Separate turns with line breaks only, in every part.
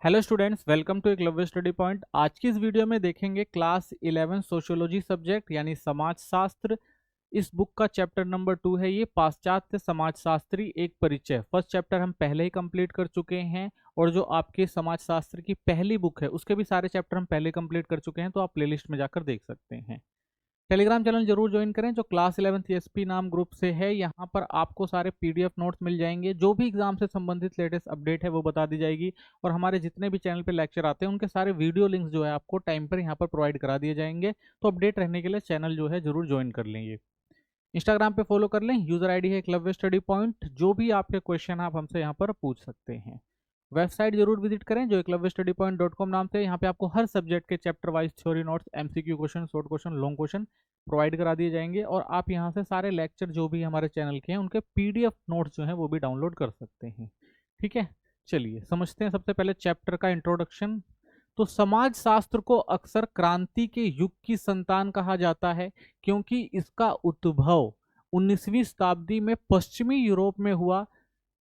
Hello students, welcome to Eklavya study point. आज की इस वीडियो में देखेंगे क्लास 11 सोशियोलॉजी सब्जेक्ट यानी समाजशास्त्र। इस बुक का चैप्टर नंबर 2 है ये पाश्चात्य समाजशास्त्री एक परिचय। फर्स्ट चैप्टर हम पहले ही कंप्लीट कर चुके हैं और जो आपके समाजशास्त्र की पहली बुक है उसके भी सारे चैप्टर हम पहले कंप्लीट कर चुके हैं, तो आप प्लेलिस्ट में जाकर देख सकते हैं। टेलीग्राम चैनल जरूर ज्वाइन करें जो क्लास 11th एसपी नाम ग्रुप से है। यहाँ पर आपको सारे पीडीएफ नोट्स मिल जाएंगे, जो भी एग्जाम से संबंधित लेटेस्ट अपडेट है वो बता दी जाएगी। और हमारे जितने भी चैनल पे लेक्चर आते हैं उनके सारे वीडियो लिंक्स जो है आपको टाइम पर यहाँ पर प्रोवाइड करा दिए जाएंगे। तो अपडेट रहने के लिए चैनल जो है जरूर ज्वाइन कर लेंगे। इंस्टाग्राम पे फॉलो कर लें, यूजर आईडी है एकलव्य स्टडी पॉइंट। जो भी आपके क्वेश्चन आप हमसे यहाँ पर पूछ सकते हैं। वेबसाइट जरूर विजिट करें जो eklavyastudypoint.com नाम से। यहाँ पे आपको हर सब्जेक्ट के chapter wise theory notes, MCQ question, short question, long question provide करा दिए जाएंगे। और आप यहाँ से सारे लेक्चर जो भी हमारे चैनल के हैं उनके पीडीएफ नोट्स जो हैं वो भी डाउनलोड कर सकते हैं। ठीक है, चलिए समझते हैं सबसे पहले चैप्टर का इंट्रोडक्शन। तो समाज शास्त्र को अक्सर क्रांति के युग की संतान कहा जाता है, क्योंकि इसका उद्भव 19वीं शताब्दी में पश्चिमी यूरोप में हुआ,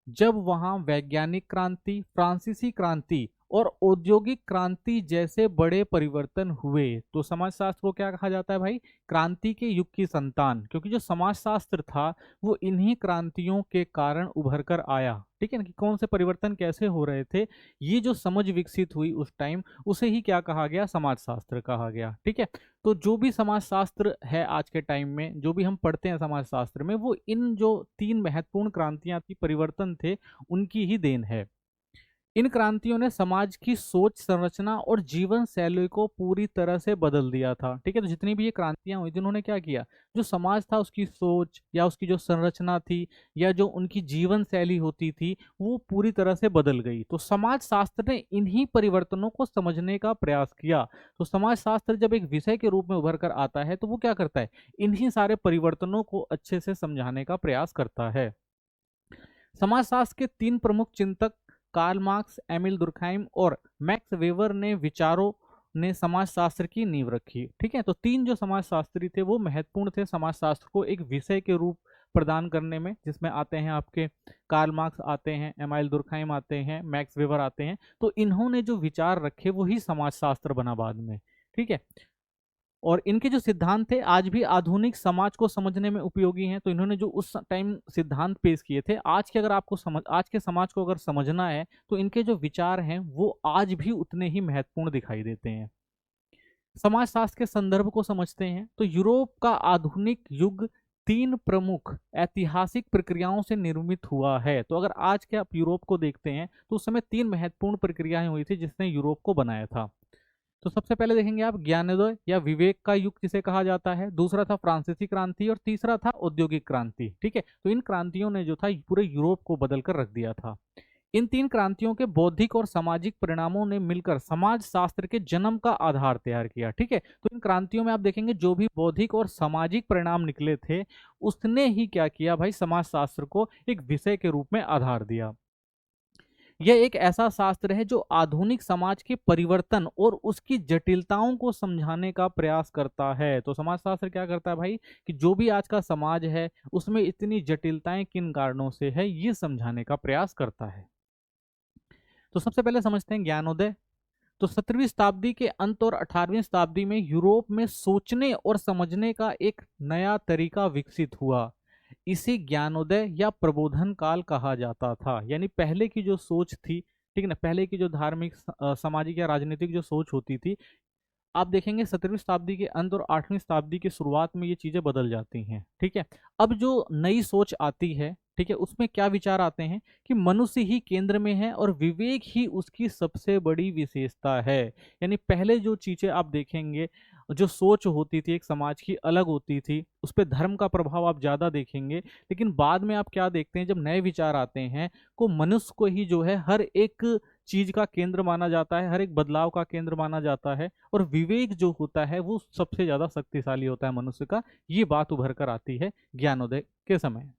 जब वहां वैज्ञानिक क्रांति, फ्रांसीसी क्रांति और औद्योगिक क्रांति जैसे बड़े परिवर्तन हुए। तो समाजशास्त्र को क्या कहा जाता है भाई? क्रांति के युग की संतान, क्योंकि जो समाजशास्त्र था वो इन्हीं क्रांतियों के कारण उभर कर आया। ठीक है ना, कि कौन से परिवर्तन कैसे हो रहे थे, ये जो समझ विकसित हुई उस टाइम, उसे ही क्या कहा गया? समाजशास्त्र कहा गया। ठीक है, तो जो भी समाजशास्त्र है आज के टाइम में, जो भी हम पढ़ते हैं समाजशास्त्र में, वो इन जो तीन महत्वपूर्ण क्रांतियां थी, परिवर्तन थे, उनकी ही देन है। इन क्रांतियों ने समाज की सोच, संरचना और जीवन शैली को पूरी तरह से बदल दिया था। ठीक है, तो जितनी भी ये क्रांतियां हुई थी, उन्होंने क्या किया? जो समाज था उसकी सोच या उसकी जो संरचना थी या जो उनकी जीवन शैली होती थी, वो पूरी तरह से बदल गई। तो समाज शास्त्र ने इन्हीं परिवर्तनों को समझने का प्रयास किया। तो समाज शास्त्र जब एक विषय के रूप में उभर कर आता है तो वो क्या करता है? इन्हीं सारे परिवर्तनों को अच्छे से समझाने का प्रयास करता है। समाजशास्त्र के तीन प्रमुख चिंतक कार्ल मार्क्स, एमिल दुर्खाइम और मैक्स वेबर ने विचारों ने समाजशास्त्र की नींव रखी। ठीक है, तो तीन जो समाजशास्त्री थे वो महत्वपूर्ण थे समाजशास्त्र को एक विषय के रूप प्रदान करने में, जिसमें आते हैं आपके कार्ल मार्क्स आते हैं, एमिल दुर्खाइम आते हैं, मैक्स वेबर आते हैं। तो इन्होंने जो विचार रखे वही समाजशास्त्र बना बाद में। ठीक है, और इनके जो सिद्धांत थे आज भी आधुनिक समाज को समझने में उपयोगी हैं। तो इन्होंने जो उस टाइम सिद्धांत पेश किए थे, आज के अगर आपको समझ, आज के समाज को अगर समझना है तो इनके जो विचार हैं वो आज भी उतने ही महत्वपूर्ण दिखाई देते हैं। समाजशास्त्र के संदर्भ को समझते हैं तो यूरोप का आधुनिक युग तीन प्रमुख ऐतिहासिक प्रक्रियाओं से निर्मित हुआ है। तो अगर आज के आप यूरोप को देखते हैं तो उस समय तीन महत्वपूर्ण प्रक्रियाएं हुई थी जिसने यूरोप को बनाया था। तो सबसे पहले देखेंगे आप ज्ञानोदय या विवेक का युग जिसे कहा जाता है, दूसरा था फ्रांसीसी क्रांति और तीसरा था औद्योगिक क्रांति। ठीक है, तो इन क्रांतियों ने जो था पूरे यूरोप को बदल कर रख दिया था। इन तीन क्रांतियों के बौद्धिक और सामाजिक परिणामों ने मिलकर समाज शास्त्र के जन्म का आधार तैयार किया। ठीक है, तो इन क्रांतियों में आप देखेंगे जो भी बौद्धिक और सामाजिक परिणाम निकले थे, उसने ही क्या किया भाई? समाज शास्त्र को एक विषय के रूप में आधार दिया। यह एक ऐसा शास्त्र है जो आधुनिक समाज के परिवर्तन और उसकी जटिलताओं को समझाने का प्रयास करता है। तो समाजशास्त्र क्या करता है भाई? कि जो भी आज का समाज है उसमें इतनी जटिलताएं किन कारणों से है, ये समझाने का प्रयास करता है। तो सबसे पहले समझते हैं ज्ञानोदय। तो 17वीं शताब्दी के अंत और 18वीं शताब्दी में यूरोप में सोचने और समझने का एक नया तरीका विकसित हुआ। इसे ज्ञानोदय या प्रबोधन काल कहा जाता था। यानी पहले की जो सोच थी, ठीक है ना, पहले की जो धार्मिक, सामाजिक या राजनीतिक जो सोच होती थी, आप देखेंगे 17वीं शताब्दी के अंत और 8वीं शताब्दी की शुरुआत में ये चीजें बदल जाती हैं। ठीक है, अब जो नई सोच आती है, ठीक है, उसमें क्या विचार आते हैं कि मनुष्य ही केंद्र में है और विवेक ही उसकी सबसे बड़ी विशेषता है। यानी पहले जो चीजें आप देखेंगे, जो सोच होती थी एक समाज की अलग होती थी, उस पर धर्म का प्रभाव आप ज्यादा देखेंगे। लेकिन बाद में आप क्या देखते हैं, जब नए विचार आते हैं को मनुष्य को ही जो है हर एक चीज का केंद्र माना जाता है, हर एक बदलाव का केंद्र माना जाता है, और विवेक जो होता है वो सबसे ज्यादा शक्तिशाली होता है मनुष्य का। ये बात उभर कर आती है ज्ञानोदय के समय।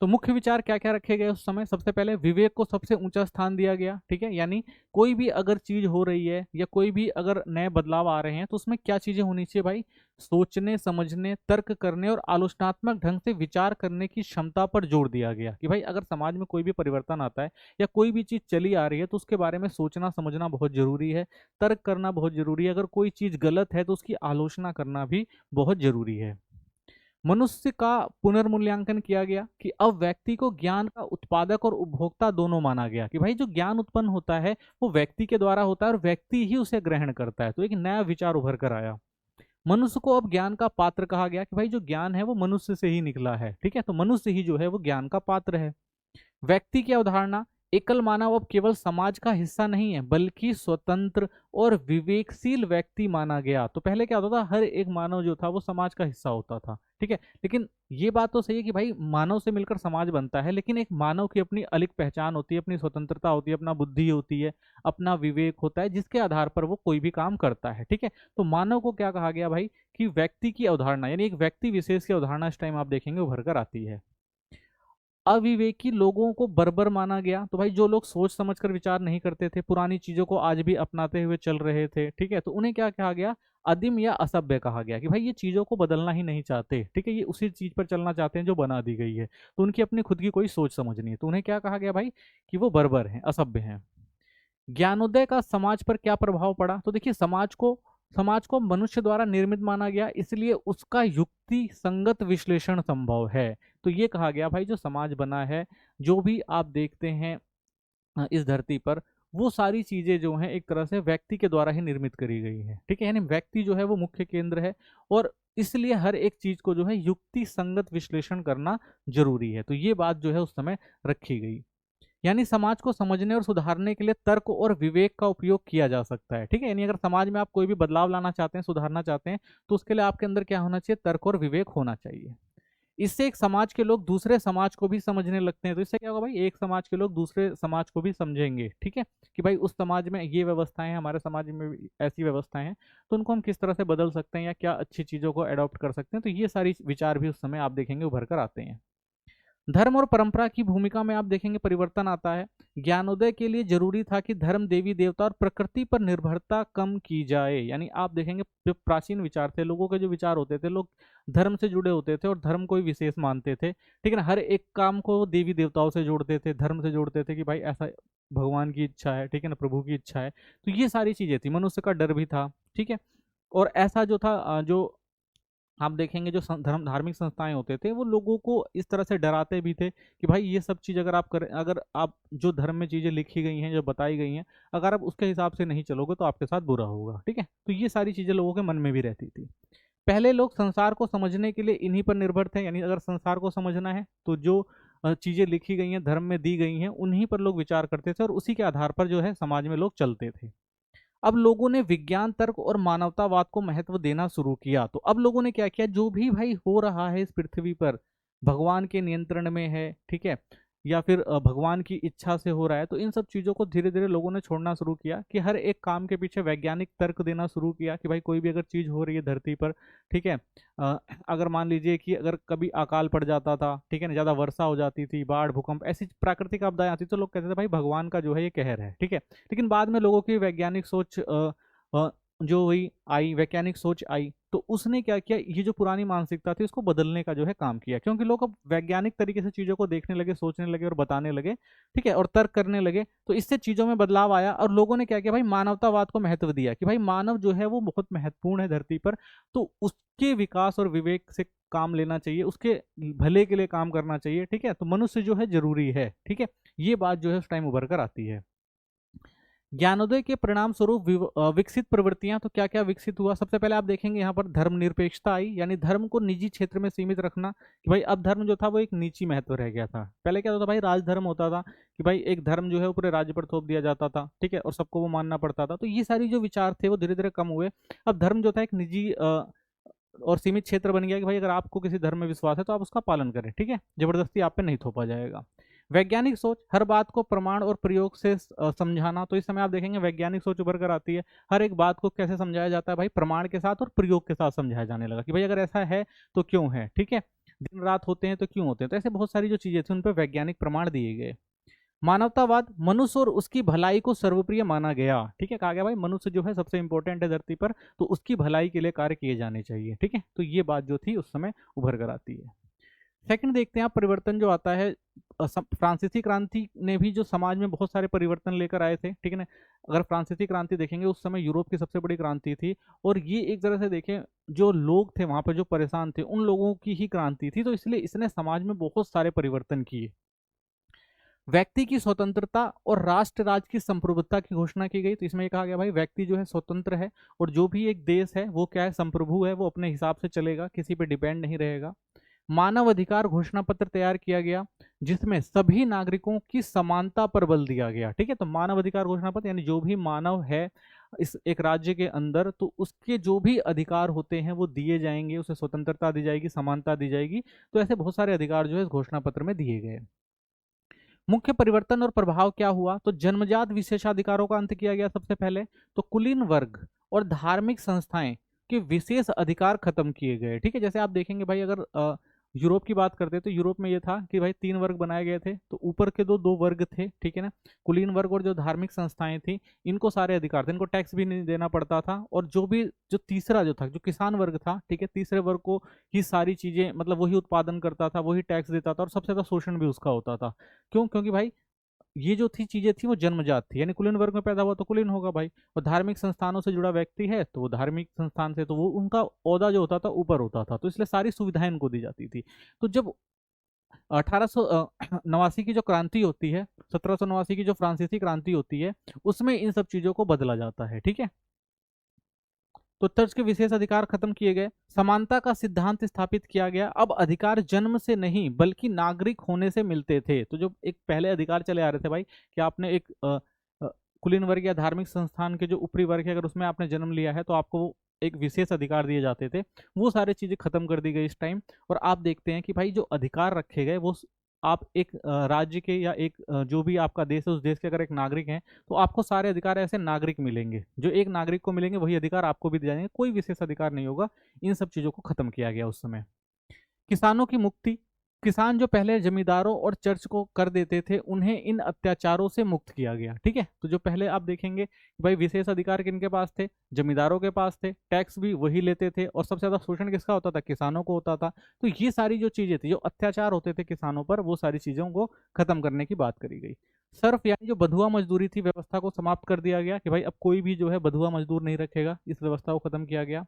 तो मुख्य विचार क्या क्या रखे गए उस समय? सबसे पहले विवेक को सबसे ऊंचा स्थान दिया गया, ठीक है, यानी कोई भी अगर चीज हो रही है या कोई भी अगर नए बदलाव आ रहे हैं तो उसमें क्या चीजें होनी चाहिए भाई? सोचने, समझने, तर्क करने और आलोचनात्मक ढंग से विचार करने की क्षमता पर जोर दिया गया कि भाई अगर समाज में कोई भी परिवर्तन आता है या कोई भी चीज चली आ रही है तो उसके बारे में सोचना समझना बहुत जरूरी है, तर्क करना बहुत जरूरी है, अगर कोई चीज गलत है तो उसकी आलोचना करना भी बहुत जरूरी है। मनुष्य का पुनर्मूल्यांकन किया गया कि अब व्यक्ति को ज्ञान का उत्पादक और उपभोक्ता दोनों माना गया कि भाई जो ज्ञान उत्पन्न होता है वो व्यक्ति के द्वारा होता है और व्यक्ति ही उसे ग्रहण करता है, तो एक नया विचार उभर कर आया। मनुष्य को अब ज्ञान का पात्र कहा गया कि भाई जो ज्ञान है वो मनुष्य से ही निकला है, ठीक है, तो मनुष्य ही जो है वो ज्ञान का पात्र है। व्यक्ति की अवधारणा, एकल मानव अब केवल समाज का हिस्सा नहीं है बल्कि स्वतंत्र और विवेकशील व्यक्ति माना गया। तो पहले क्या होता था, हर एक मानव जो था वो समाज का हिस्सा होता था, ठीक है, लेकिन ये बात तो सही है कि भाई मानव से मिलकर समाज बनता है, लेकिन एक मानव की अपनी अलग पहचान होती है, अपनी स्वतंत्रता होती है, अपना बुद्धि होती है, अपना विवेक होता है जिसके आधार पर वो कोई भी काम करता है, ठीक है। तो मानव को क्या कहा गया भाई कि व्यक्ति की अवधारणा यानी एक व्यक्ति विशेष की अवधारणा इस टाइम आप देखेंगे उभर कर आती है। अविवेकी लोगों को बर्बर माना गया, तो भाई जो लोग सोच समझकर विचार नहीं करते थे, पुरानी चीजों को आज भी अपनाते हुए चल रहे थे, ठीक है, तो उन्हें क्या कहा गया? अदिम या असभ्य कहा गया कि भाई ये चीजों को बदलना ही नहीं चाहते, ठीक है, ये उसी चीज पर चलना चाहते हैं जो बना दी गई है, तो उनकी अपनी खुद की कोई सोच समझ नहीं है, तो उन्हें क्या कहा गया भाई कि वो बर्बर हैं, असभ्य हैं। ज्ञानोदय का समाज पर क्या प्रभाव पड़ा? तो देखिए समाज को मनुष्य द्वारा निर्मित माना गया, इसलिए उसका युक्ति संगत विश्लेषण संभव है। तो ये कहा गया भाई जो समाज बना है, जो भी आप देखते हैं इस धरती पर, वो सारी चीजें जो हैं एक तरह से व्यक्ति के द्वारा ही निर्मित करी गई है, ठीक है, यानी व्यक्ति जो है वो मुख्य केंद्र है और इसलिए हर एक चीज को जो है युक्ति संगत विश्लेषण करना जरूरी है। तो ये बात जो है उस समय रखी गई, यानी समाज को समझने और सुधारने के लिए तर्क और विवेक का उपयोग किया जा सकता है, ठीक है, यानी अगर समाज में आप कोई भी बदलाव लाना चाहते हैं, सुधारना चाहते हैं, तो उसके लिए आपके अंदर क्या होना चाहिए? तर्क और विवेक होना चाहिए। इससे एक समाज के लोग दूसरे समाज को भी समझने लगते हैं, तो इससे क्या होगा भाई, एक समाज के लोग दूसरे समाज को भी समझेंगे, ठीक है, कि भाई उस समाज में ये व्यवस्थाएं हैं, हमारे समाज में भी ऐसी व्यवस्थाएं हैं, तो उनको हम किस तरह से बदल सकते हैं या क्या अच्छी चीजों को अडॉप्ट कर सकते हैं, तो ये सारी विचार भी उस समय आप देखेंगे उभर कर आते हैं। धर्म और परंपरा की भूमिका में आप देखेंगे परिवर्तन आता है। ज्ञानोदय के लिए जरूरी था कि धर्म, देवी देवता और प्रकृति पर निर्भरता कम की जाए, यानी आप देखेंगे जो प्राचीन विचार थे, लोगों के जो विचार होते थे, लोग धर्म से जुड़े होते थे और धर्म को ही विशेष मानते थे, ठीक है ना, हर एक काम को देवी देवताओं से जोड़ते थे, धर्म से जोड़ते थे कि भाई ऐसा भगवान की इच्छा है, ठीक है ना, प्रभु की इच्छा है, तो ये सारी चीजें थी, मनुष्य का डर भी था, ठीक है। और ऐसा जो था जो आप देखेंगे जो धार्मिक संस्थाएं होते थे वो लोगों को इस तरह से डराते भी थे कि भाई ये सब चीज़ अगर आप करें, अगर आप जो धर्म में चीज़ें लिखी गई हैं, जो बताई गई हैं, अगर आप उसके हिसाब से नहीं चलोगे तो आपके साथ बुरा होगा, ठीक है, तो ये सारी चीज़ें लोगों के मन में भी रहती थी। पहले लोग संसार को समझने के लिए इन्हीं पर निर्भर थे, यानी अगर संसार को समझना है तो जो चीज़ें लिखी गई हैं, धर्म में दी गई हैं, उन्हीं पर लोग विचार करते थे और उसी के आधार पर जो है समाज में लोग चलते थे। अब लोगों ने विज्ञान, तर्क और मानवतावाद को महत्व देना शुरू किया, तो अब लोगों ने क्या किया, जो भी भाई हो रहा है इस पृथ्वी पर भगवान के नियंत्रण में है, ठीक है, या फिर भगवान की इच्छा से हो रहा है, तो इन सब चीज़ों को धीरे धीरे लोगों ने छोड़ना शुरू किया कि हर एक काम के पीछे वैज्ञानिक तर्क देना शुरू किया कि भाई कोई भी अगर चीज़ हो रही है धरती पर, ठीक है, अगर मान लीजिए कि अगर कभी अकाल पड़ जाता था, ठीक है ना, ज़्यादा वर्षा हो जाती थी, बाढ़, भूकंप, ऐसी प्राकृतिक आपदाएं आती तो लोग कहते थे भाई भगवान का जो है ये कहर है, ठीक है, लेकिन बाद में लोगों की वैज्ञानिक सोच अ, जो हुई आई, वैज्ञानिक सोच आई, तो उसने क्या किया, ये जो पुरानी मानसिकता थी उसको बदलने का जो है काम किया, क्योंकि लोग अब वैज्ञानिक तरीके से चीज़ों को देखने लगे, सोचने लगे और बताने लगे, ठीक है, और तर्क करने लगे, तो इससे चीज़ों में बदलाव आया और लोगों ने क्या किया भाई, मानवतावाद को महत्व दिया कि भाई मानव जो है वो बहुत महत्वपूर्ण है धरती पर, तो उसके विकास और विवेक से काम लेना चाहिए, उसके भले के लिए काम करना चाहिए, ठीक है, तो मनुष्य जो है जरूरी है, ठीक है, ये बात जो है उस टाइम उभर कर आती है। ज्ञानोदय के परिणाम स्वरूप विकसित प्रवृत्तियां, तो क्या क्या विकसित हुआ? सबसे पहले आप देखेंगे यहाँ पर धर्मनिरपेक्षता आई, यानी धर्म को निजी क्षेत्र में सीमित रखना कि भाई अब धर्म जो था वो एक निजी महत्व रह गया था। पहले क्या होता था भाई, राजधर्म होता था कि भाई एक धर्म जो है वो पूरे राज्य पर थोप दिया जाता था, ठीक है, और सबको वो मानना पड़ता था, तो ये सारी जो विचार थे वो धीरे धीरे कम हुए। अब धर्म जो था एक निजी और सीमित क्षेत्र बन गया कि भाई अगर आपको किसी धर्म में विश्वास है तो आप उसका पालन करें, ठीक है, जबरदस्ती आप पे नहीं थोपा जाएगा। वैज्ञानिक सोच, हर बात को प्रमाण और प्रयोग से समझाना, तो इस समय आप देखेंगे वैज्ञानिक सोच उभर कर आती है, हर एक बात को कैसे समझाया जाता है भाई, प्रमाण के साथ और प्रयोग के साथ समझाया जाने लगा कि भाई अगर ऐसा है तो क्यों है, ठीक है। दिन रात होते हैं तो क्यों होते हैं, तो ऐसे बहुत सारी जो चीजें थी उन पर वैज्ञानिक प्रमाण दिए गए। मानवतावाद, मनुष्य और उसकी भलाई को सर्वप्रिय माना गया। ठीक है, कहा गया भाई मनुष्य जो है सबसे इंपॉर्टेंट है धरती पर, तो उसकी भलाई के लिए कार्य किए जाने चाहिए। ठीक है, तो ये बात जो थी उस समय उभर कर आती है। सेकंड देखते हैं आप, परिवर्तन जो आता है, फ्रांसीसी क्रांति ने भी जो समाज में बहुत सारे परिवर्तन लेकर आए थे। ठीक है ना, अगर फ्रांसीसी क्रांति देखेंगे उस समय यूरोप की सबसे बड़ी क्रांति थी, और ये एक तरह से देखें जो लोग थे वहां पर जो परेशान थे उन लोगों की ही क्रांति थी, तो इसलिए इसने समाज में बहुत सारे परिवर्तन किए। व्यक्ति की स्वतंत्रता और राष्ट्र राज्य की संप्रभुता की घोषणा की गई। तो इसमें ये कहा गया भाई व्यक्ति जो है स्वतंत्र है, और जो भी एक देश है वो क्या है, संप्रभु है, वो अपने हिसाब से चलेगा, किसी पे डिपेंड नहीं रहेगा। मानव अधिकार घोषणा पत्र तैयार किया गया, जिसमें सभी नागरिकों की समानता पर बल दिया गया। ठीक है, तो मानव अधिकार घोषणा पत्र यानी जो भी मानव है इस एक राज्य के अंदर, तो उसके जो भी अधिकार होते हैं वो दिए जाएंगे, उसे स्वतंत्रता दी जाएगी, समानता दी जाएगी। तो ऐसे बहुत सारे अधिकार जो है इस घोषणा पत्र में दिए गए। मुख्य परिवर्तन और प्रभाव क्या हुआ, तो जन्मजात विशेषाधिकारों का अंत किया गया सबसे पहले। तो कुलीन वर्ग और धार्मिक संस्थाएं के विशेष अधिकार खत्म किए गए। ठीक है, जैसे आप देखेंगे भाई अगर यूरोप की बात करते हैं तो यूरोप में ये था कि भाई 3 वर्ग बनाए गए थे, तो ऊपर के दो दो वर्ग थे। ठीक है ना, कुलीन वर्ग और जो धार्मिक संस्थाएं थी इनको सारे अधिकार थे, इनको टैक्स भी नहीं देना पड़ता था, और जो भी जो तीसरा जो था जो किसान वर्ग था, ठीक है, तीसरे वर्ग को ही सारी चीजें मतलब वही उत्पादन करता था, वही टैक्स देता था, और सबसे ज्यादा शोषण भी उसका होता था। क्यों, क्योंकि भाई ये जो थी चीजें थी वो जन्मजात थी, यानी कुलीन वर्ग में पैदा हुआ तो कुलीन होगा भाई, और धार्मिक संस्थानों से जुड़ा व्यक्ति है तो वो धार्मिक संस्थान से, तो वो उनका ओहदा जो होता था ऊपर होता था, तो इसलिए सारी सुविधाएं इनको दी जाती थी। तो जब 1889 की जो क्रांति होती है, 1789 की जो फ्रांसीसी क्रांति होती है, उसमें इन सब चीजों को बदला जाता है। ठीक है, तो तर्ज के विशेष अधिकार खत्म किए गए, समानता का सिद्धांत स्थापित किया गया। अब अधिकार जन्म से नहीं बल्कि नागरिक होने से मिलते थे। तो जो एक पहले अधिकार चले आ रहे थे भाई कि आपने एक कुलीन वर्ग या धार्मिक संस्थान के जो ऊपरी वर्ग है अगर उसमें आपने जन्म लिया है तो आपको वो एक विशेष अधिकार दिए जाते थे, वो सारी चीजें खत्म कर दी गई इस टाइम। और आप देखते हैं कि भाई जो अधिकार रखे गए वो आप एक राज्य के या एक जो भी आपका देश है उस देश के अगर एक नागरिक हैं तो आपको सारे अधिकार ऐसे नागरिक मिलेंगे, जो एक नागरिक को मिलेंगे वही अधिकार आपको भी दिए जाएंगे, कोई विशेष अधिकार नहीं होगा। इन सब चीजों को खत्म किया गया उस समय। किसानों की मुक्ति, किसान जो पहले जमींदारों और चर्च को कर देते थे उन्हें इन अत्याचारों से मुक्त किया गया। ठीक है, तो जो पहले आप देखेंगे कि भाई विशेष अधिकार किनके पास थे, जमींदारों के पास थे, टैक्स भी वही लेते थे, और सबसे ज्यादा शोषण किसका होता था, किसानों को होता था। तो ये सारी जो चीजें थी, जो अत्याचार होते थे किसानों पर, वो सारी चीजों को खत्म करने की बात करी गई। सर्फ यानी जो बधुआ मजदूरी थी व्यवस्था को समाप्त कर दिया गया कि भाई अब कोई भी जो है बधुआ मजदूर नहीं रखेगा, इस व्यवस्था को खत्म किया गया।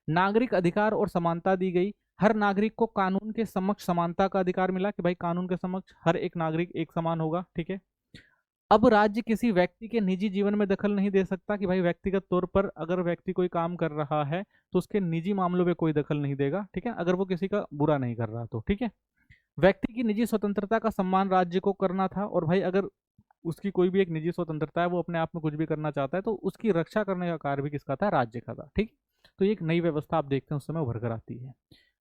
नागरिक अधिकार और समानता दी गई, हर नागरिक को कानून के समक्ष समानता का अधिकार मिला कि भाई कानून के समक्ष हर एक नागरिक एक समान होगा। ठीक है, अब राज्य किसी व्यक्ति के निजी जीवन में दखल नहीं दे सकता कि भाई व्यक्तिगत तौर पर अगर व्यक्ति कोई काम कर रहा है तो उसके निजी मामलों में कोई दखल नहीं देगा। ठीक है, अगर वो किसी का बुरा नहीं कर रहा तो। ठीक है, व्यक्ति की निजी स्वतंत्रता का सम्मान राज्य को करना था, और भाई अगर उसकी कोई भी एक निजी स्वतंत्रता है, वो अपने आप में कुछ भी करना चाहता है तो उसकी रक्षा करने का कार्य भी किसका था, राज्य का था। ठीक, तो ये एक नई व्यवस्था आप देखते हैं उस समय उभर कर आती है।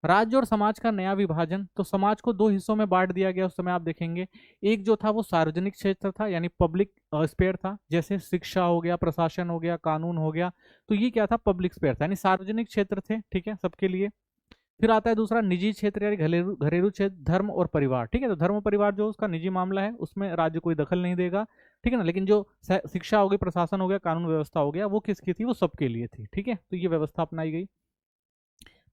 राज्य और समाज का नया विभाजन, तो समाज को दो हिस्सों में बांट दिया गया उस समय आप देखेंगे। एक जो था वो सार्वजनिक क्षेत्र था यानी पब्लिक स्पेयर था, जैसे शिक्षा हो गया, प्रशासन हो गया, कानून हो गया, तो ये क्या था, पब्लिक स्पेयर था यानी सार्वजनिक क्षेत्र थे। ठीक है, सबके लिए। फिर आता है दूसरा निजी क्षेत्र यानी घरेलू घरेलू क्षेत्र, धर्म और परिवार। ठीक है, तो धर्म और परिवार जो उसका निजी मामला है उसमें राज्य कोई दखल नहीं देगा। ठीक है ना, लेकिन जो शिक्षा हो गई, प्रशासन हो गया, कानून व्यवस्था हो गया, वो किसकी थी, वो सबके लिए थी। ठीक है, तो ये व्यवस्था अपनाई गई।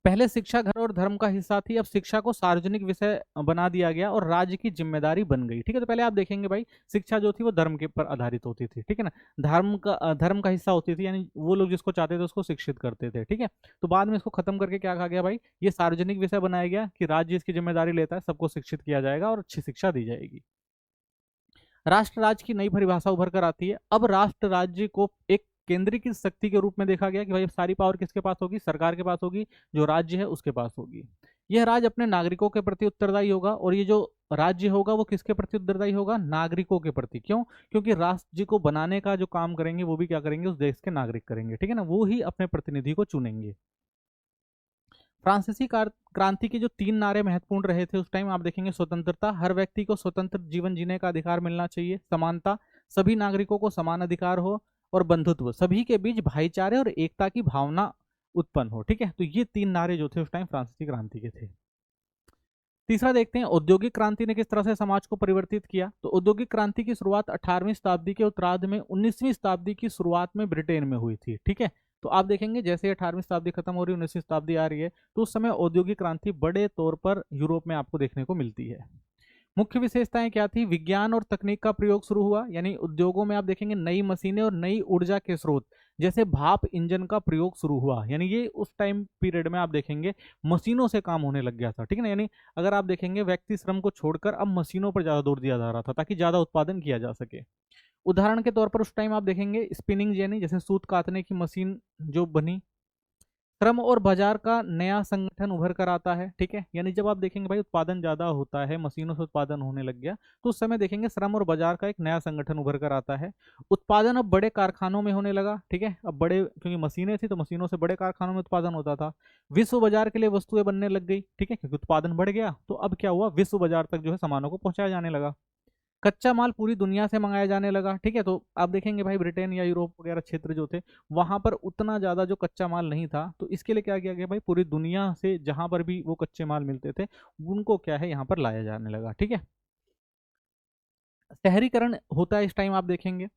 पहले शिक्षा घर और धर्म का हिस्सा थी, अब शिक्षा को सार्वजनिक विषय बना दिया गया और राज्य की जिम्मेदारी बन गई। ठीक है, तो पहले आप देखेंगे भाई शिक्षा जो थी वो धर्म के पर आधारित होती थी। ठीक है ना, धर्म का हिस्सा होती थी, यानी वो लोग जिसको चाहते थे उसको शिक्षित करते थे। ठीक है, तो बाद में इसको खत्म करके क्या कहा गया भाई, ये सार्वजनिक विषय बनाया गया कि राज्य इसकी जिम्मेदारी लेता है, सबको शिक्षित किया जाएगा और अच्छी शिक्षा दी जाएगी। राष्ट्र राज्य की नई परिभाषा उभर कर आती है। अब राष्ट्र राज्य को एक केंद्रीकृत शक्ति के रूप में देखा गया कि भाई सारी पावर किसके पास होगी, सरकार के पास होगी, जो राज्य है उसके पास होगी। यह राज्य अपने नागरिकों के प्रति उत्तरदायी होगा, और ये जो राज्य होगा वो किसके प्रति उत्तरदायी होगा, नागरिकों के प्रति। क्यों, क्योंकि राज्य को बनाने का जो काम करेंगे वो भी क्या करेंगे, उस देश के नागरिक करेंगे। ठीक है ना, वो ही अपने प्रतिनिधि को चुनेंगे। फ्रांसीसी क्रांति के जो 3 नारे महत्वपूर्ण रहे थे उस टाइम आप देखेंगे, स्वतंत्रता, हर व्यक्ति को स्वतंत्र जीवन जीने का अधिकार मिलना चाहिए, समानता, सभी नागरिकों को समान अधिकार हो, और बंधुत्व, सभी के बीच भाईचारे और एकता की भावना उत्पन्न हो। ठीक है, तो ये 3 नारे जो थे उस टाइम फ्रांसीसी क्रांति के थे। तीसरा देखते हैं औद्योगिक क्रांति ने किस तरह से समाज को परिवर्तित किया। तो औद्योगिक क्रांति की शुरुआत 18वीं शताब्दी के उत्तरार्ध में 19वीं शताब्दी की शुरुआत में ब्रिटेन में हुई थी। ठीक है, तो आप देखेंगे जैसे 18वीं शताब्दी खत्म हो रही है, 19वीं शताब्दी आ रही है, तो उस समय औद्योगिक क्रांति बड़े तौर पर यूरोप में आपको देखने को मिलती है। मुख्य विशेषताएं क्या थी? विज्ञान और तकनीक का प्रयोग शुरू हुआ, यानी उद्योगों में आप देखेंगे नई मशीनें और नई ऊर्जा के स्रोत जैसे भाप इंजन का प्रयोग शुरू हुआ, यानी ये उस टाइम पीरियड में आप देखेंगे मशीनों से काम होने लग गया था। ठीक है ना, यानी अगर आप देखेंगे व्यक्ति श्रम को छोड़कर अब मशीनों पर ज्यादा जोर दिया जा रहा था ताकि ज्यादा उत्पादन किया जा सके। उदाहरण के तौर पर उस टाइम आप देखेंगे स्पिनिंग जेनी जैसे सूत कातने की मशीन जो बनी। श्रम और बाजार का नया संगठन उभर कर आता है। ठीक है, यानी जब आप देखेंगे भाई उत्पादन ज्यादा होता है, मशीनों से उत्पादन होने लग गया, तो उस समय देखेंगे श्रम और बाजार का एक नया संगठन उभर कर आता है। उत्पादन अब बड़े कारखानों में होने लगा। ठीक है, अब बड़े क्योंकि मशीनें थी तो मशीनों से बड़े कारखानों में उत्पादन होता था। विश्व बाजार के लिए वस्तुएं बनने लग गई। ठीक है, क्योंकि उत्पादन बढ़ गया तो अब क्या हुआ, विश्व बाजार तक जो है सामानों को पहुंचाया जाने लगा। कच्चा माल पूरी दुनिया से मंगाया जाने लगा। ठीक है, तो आप देखेंगे भाई ब्रिटेन या यूरोप वगैरह क्षेत्र जो थे वहां पर उतना ज्यादा जो कच्चा माल नहीं था, तो इसके लिए क्या किया गया भाई, पूरी दुनिया से जहां पर भी वो कच्चे माल मिलते थे उनको क्या है यहाँ पर लाया जाने लगा। ठीक है, शहरीकरण होता है इस टाइम आप देखेंगे,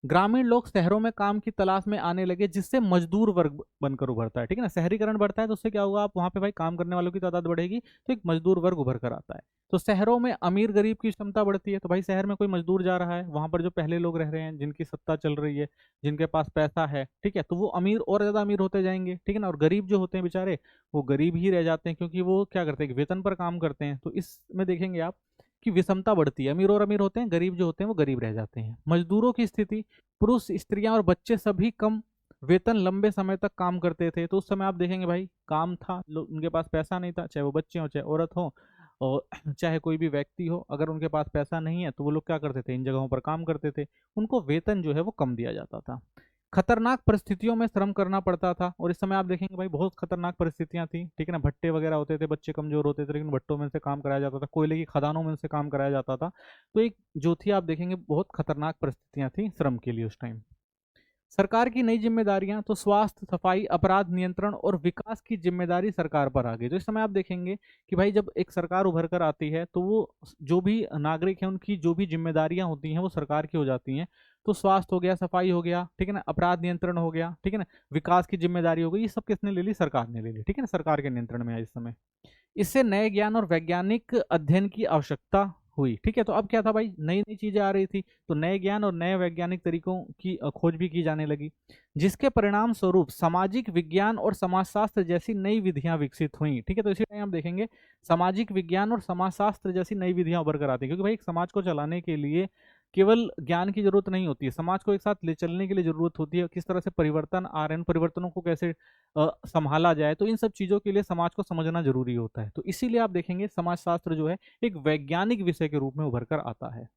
ग्रामीण लोग शहरों में काम की तलाश में आने लगे जिससे मजदूर वर्ग बनकर उभरता है। ठीक है ना, शहरीकरण बढ़ता है तो उससे क्या होगा, आप वहां पे भाई काम करने वालों की तादाद बढ़ेगी तो एक मजदूर वर्ग उभर कर आता है। तो शहरों में अमीर गरीब की क्षमता बढ़ती है, तो भाई शहर में कोई मजदूर जा रहा है, वहां पर जो पहले लोग रह रहे हैं जिनकी सत्ता चल रही है, जिनके पास पैसा है, ठीक है, तो वो अमीर और ज्यादा अमीर होते जाएंगे। ठीक है ना, और गरीब जो होते हैं बेचारे वो गरीब ही रह जाते हैं क्योंकि वो क्या करते हैं कि वेतन पर काम करते हैं। तो इसमें देखेंगे आप कि विषमता बढ़ती है, अमीर और अमीर होते हैं, गरीब जो होते हैं वो गरीब रह जाते हैं। मजदूरों की स्थिति, पुरुष स्त्रियां और बच्चे सभी कम वेतन लंबे समय तक काम करते थे। तो उस समय आप देखेंगे भाई काम था, उनके पास पैसा नहीं था, चाहे वो बच्चे हो चाहे औरत हो और चाहे कोई भी व्यक्ति हो, अगर उनके पास पैसा नहीं है तो वो लोग क्या करते थे, इन जगहों पर काम करते थे, उनको वेतन जो है वो कम दिया जाता था। खतरनाक परिस्थितियों में श्रम करना पड़ता था, और इस समय आप देखेंगे भाई बहुत खतरनाक परिस्थितियां थी। ठीक है ना, भट्टे वगैरह होते थे, बच्चे कमजोर होते थे लेकिन भट्टों में से काम कराया जाता था, कोयले की खदानों में से काम कराया जाता था। तो एक जो थी आप देखेंगे बहुत खतरनाक परिस्थितियां थी श्रम के लिए उस टाइम। सरकार की नई जिम्मेदारियां, तो स्वास्थ्य, सफाई, अपराध नियंत्रण और विकास की जिम्मेदारी सरकार पर आ गई। तो इस समय आप देखेंगे कि भाई जब एक सरकार उभर कर आती है तो वो जो भी नागरिक हैं उनकी जो भी जिम्मेदारियां होती हैं वो सरकार की हो जाती हैं। तो स्वास्थ्य हो गया, सफाई हो गया, ठीक है ना, अपराध नियंत्रण हो गया, ठीक है ना, विकास की जिम्मेदारी हो गई, ये सब किसने ले ली, सरकार ने ले ली। ठीक है ना, सरकार के नियंत्रण में है इस समय। इससे नए ज्ञान और वैज्ञानिक अध्ययन की आवश्यकता हुई। ठीक है, तो अब क्या था भाई, नई नई चीजें आ रही थी तो नए ज्ञान और नए वैज्ञानिक तरीकों की खोज भी की जाने लगी, जिसके परिणाम स्वरूप सामाजिक विज्ञान और समाजशास्त्र जैसी नई विधियां विकसित हुई। ठीक है, तो इसी टाइम हम देखेंगे सामाजिक विज्ञान और समाजशास्त्र जैसी नई विधियां उभर कर आती है, क्योंकि भाई एक समाज को चलाने के लिए केवल ज्ञान की जरूरत नहीं होती है, समाज को एक साथ ले चलने के लिए जरूरत होती है, किस तरह से परिवर्तन आ रहे हैं, उन परिवर्तनों को कैसे संभाला जाए, तो इन सब चीजों के लिए समाज को समझना जरूरी होता है। तो इसीलिए आप देखेंगे समाजशास्त्र जो है एक वैज्ञानिक विषय के रूप में उभर कर आता है।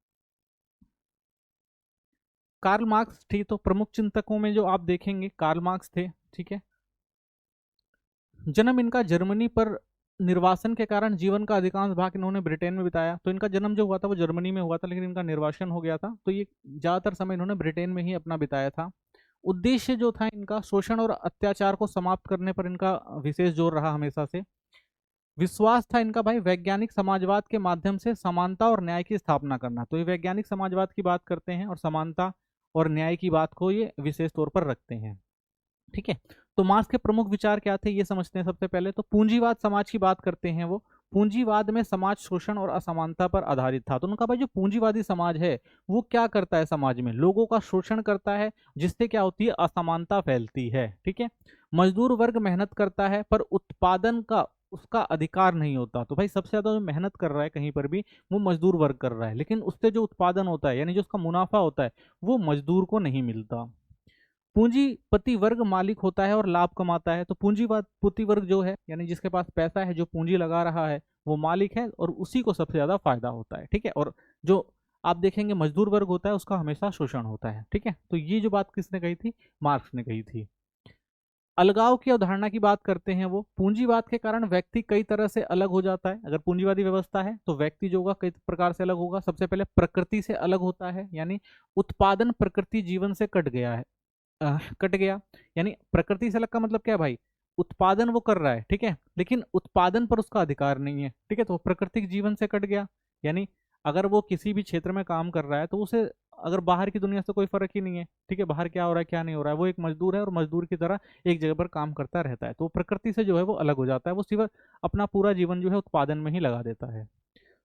कार्ल मार्क्स थी, तो प्रमुख चिंतकों में जो आप देखेंगे कार्ल मार्क्स थे। ठीक है, जन्म इनका जर्मनी पर निर्वासन के कारण जीवन का अधिकांश भाग इन्होंने ब्रिटेन में बिताया। तो इनका जन्म जो हुआ था वो जर्मनी में हुआ था लेकिन इनका निर्वासन हो गया था, तो ये ज्यादातर समय इन्होंने ब्रिटेन में ही अपना बिताया था। उद्देश्य जो था इनका शोषण और अत्याचार को समाप्त करने पर इनका विशेष जोर रहा हमेशा से। विश्वास था इनका भाई वैज्ञानिक समाजवाद के माध्यम से समानता और न्याय की स्थापना करना। तो ये वैज्ञानिक समाजवाद की बात करते हैं और समानता और न्याय की बात को ये विशेष तौर पर रखते हैं। ठीक है, तो मार्क्स के प्रमुख विचार क्या थे ये समझते हैं। सबसे पहले तो पूंजीवाद समाज की बात करते हैं वो। पूंजीवाद में समाज शोषण और असमानता पर आधारित था। तो उनका भाई जो पूंजीवादी समाज है वो क्या करता है, समाज में लोगों का शोषण करता है जिससे क्या होती है, असमानता फैलती है। ठीक है, मजदूर वर्ग मेहनत करता है पर उत्पादन का उसका अधिकार नहीं होता। तो भाई सबसे ज्यादा जो मेहनत कर रहा है कहीं पर भी वो मजदूर वर्ग कर रहा है, लेकिन उससे जो उत्पादन होता है यानी जो उसका मुनाफा होता है वो मजदूर को नहीं मिलता। पूंजीपति वर्ग मालिक होता है और लाभ कमाता है। तो पूंजीपति वर्ग जो है यानी जिसके पास पैसा है, जो पूंजी लगा रहा है वो मालिक है और उसी को सबसे ज्यादा फायदा होता है। ठीक है, और जो आप देखेंगे मजदूर वर्ग होता है उसका हमेशा शोषण होता है। ठीक है, तो ये जो बात किसने कही थी, मार्क्स ने कही थी। अलगाव की अवधारणा की बात करते हैं वो। पूंजीवाद के कारण व्यक्ति कई तरह से अलग हो जाता है। अगर पूंजीवादी व्यवस्था है तो व्यक्ति जो होगा कई प्रकार से अलग होगा। सबसे पहले प्रकृति से अलग होता है, यानी उत्पादन प्रकृति जीवन से कट गया है, कट गया। यानी प्रकृति से अलग का मतलब क्या है भाई, उत्पादन वो कर रहा है, ठीक है, लेकिन उत्पादन पर उसका अधिकार नहीं है, ठीक है, तो वो प्राकृतिक जीवन से कट गया। यानी अगर वो किसी भी क्षेत्र में काम कर रहा है तो उसे अगर बाहर की दुनिया से कोई फर्क ही नहीं है, ठीक है, बाहर क्या हो रहा है क्या नहीं हो रहा है, वो एक मजदूर है और मजदूर की तरह एक जगह पर काम करता रहता है, तो वो प्रकृति से जो है वो अलग हो जाता है, वो सिर्फ अपना पूरा जीवन जो है उत्पादन में ही लगा देता है।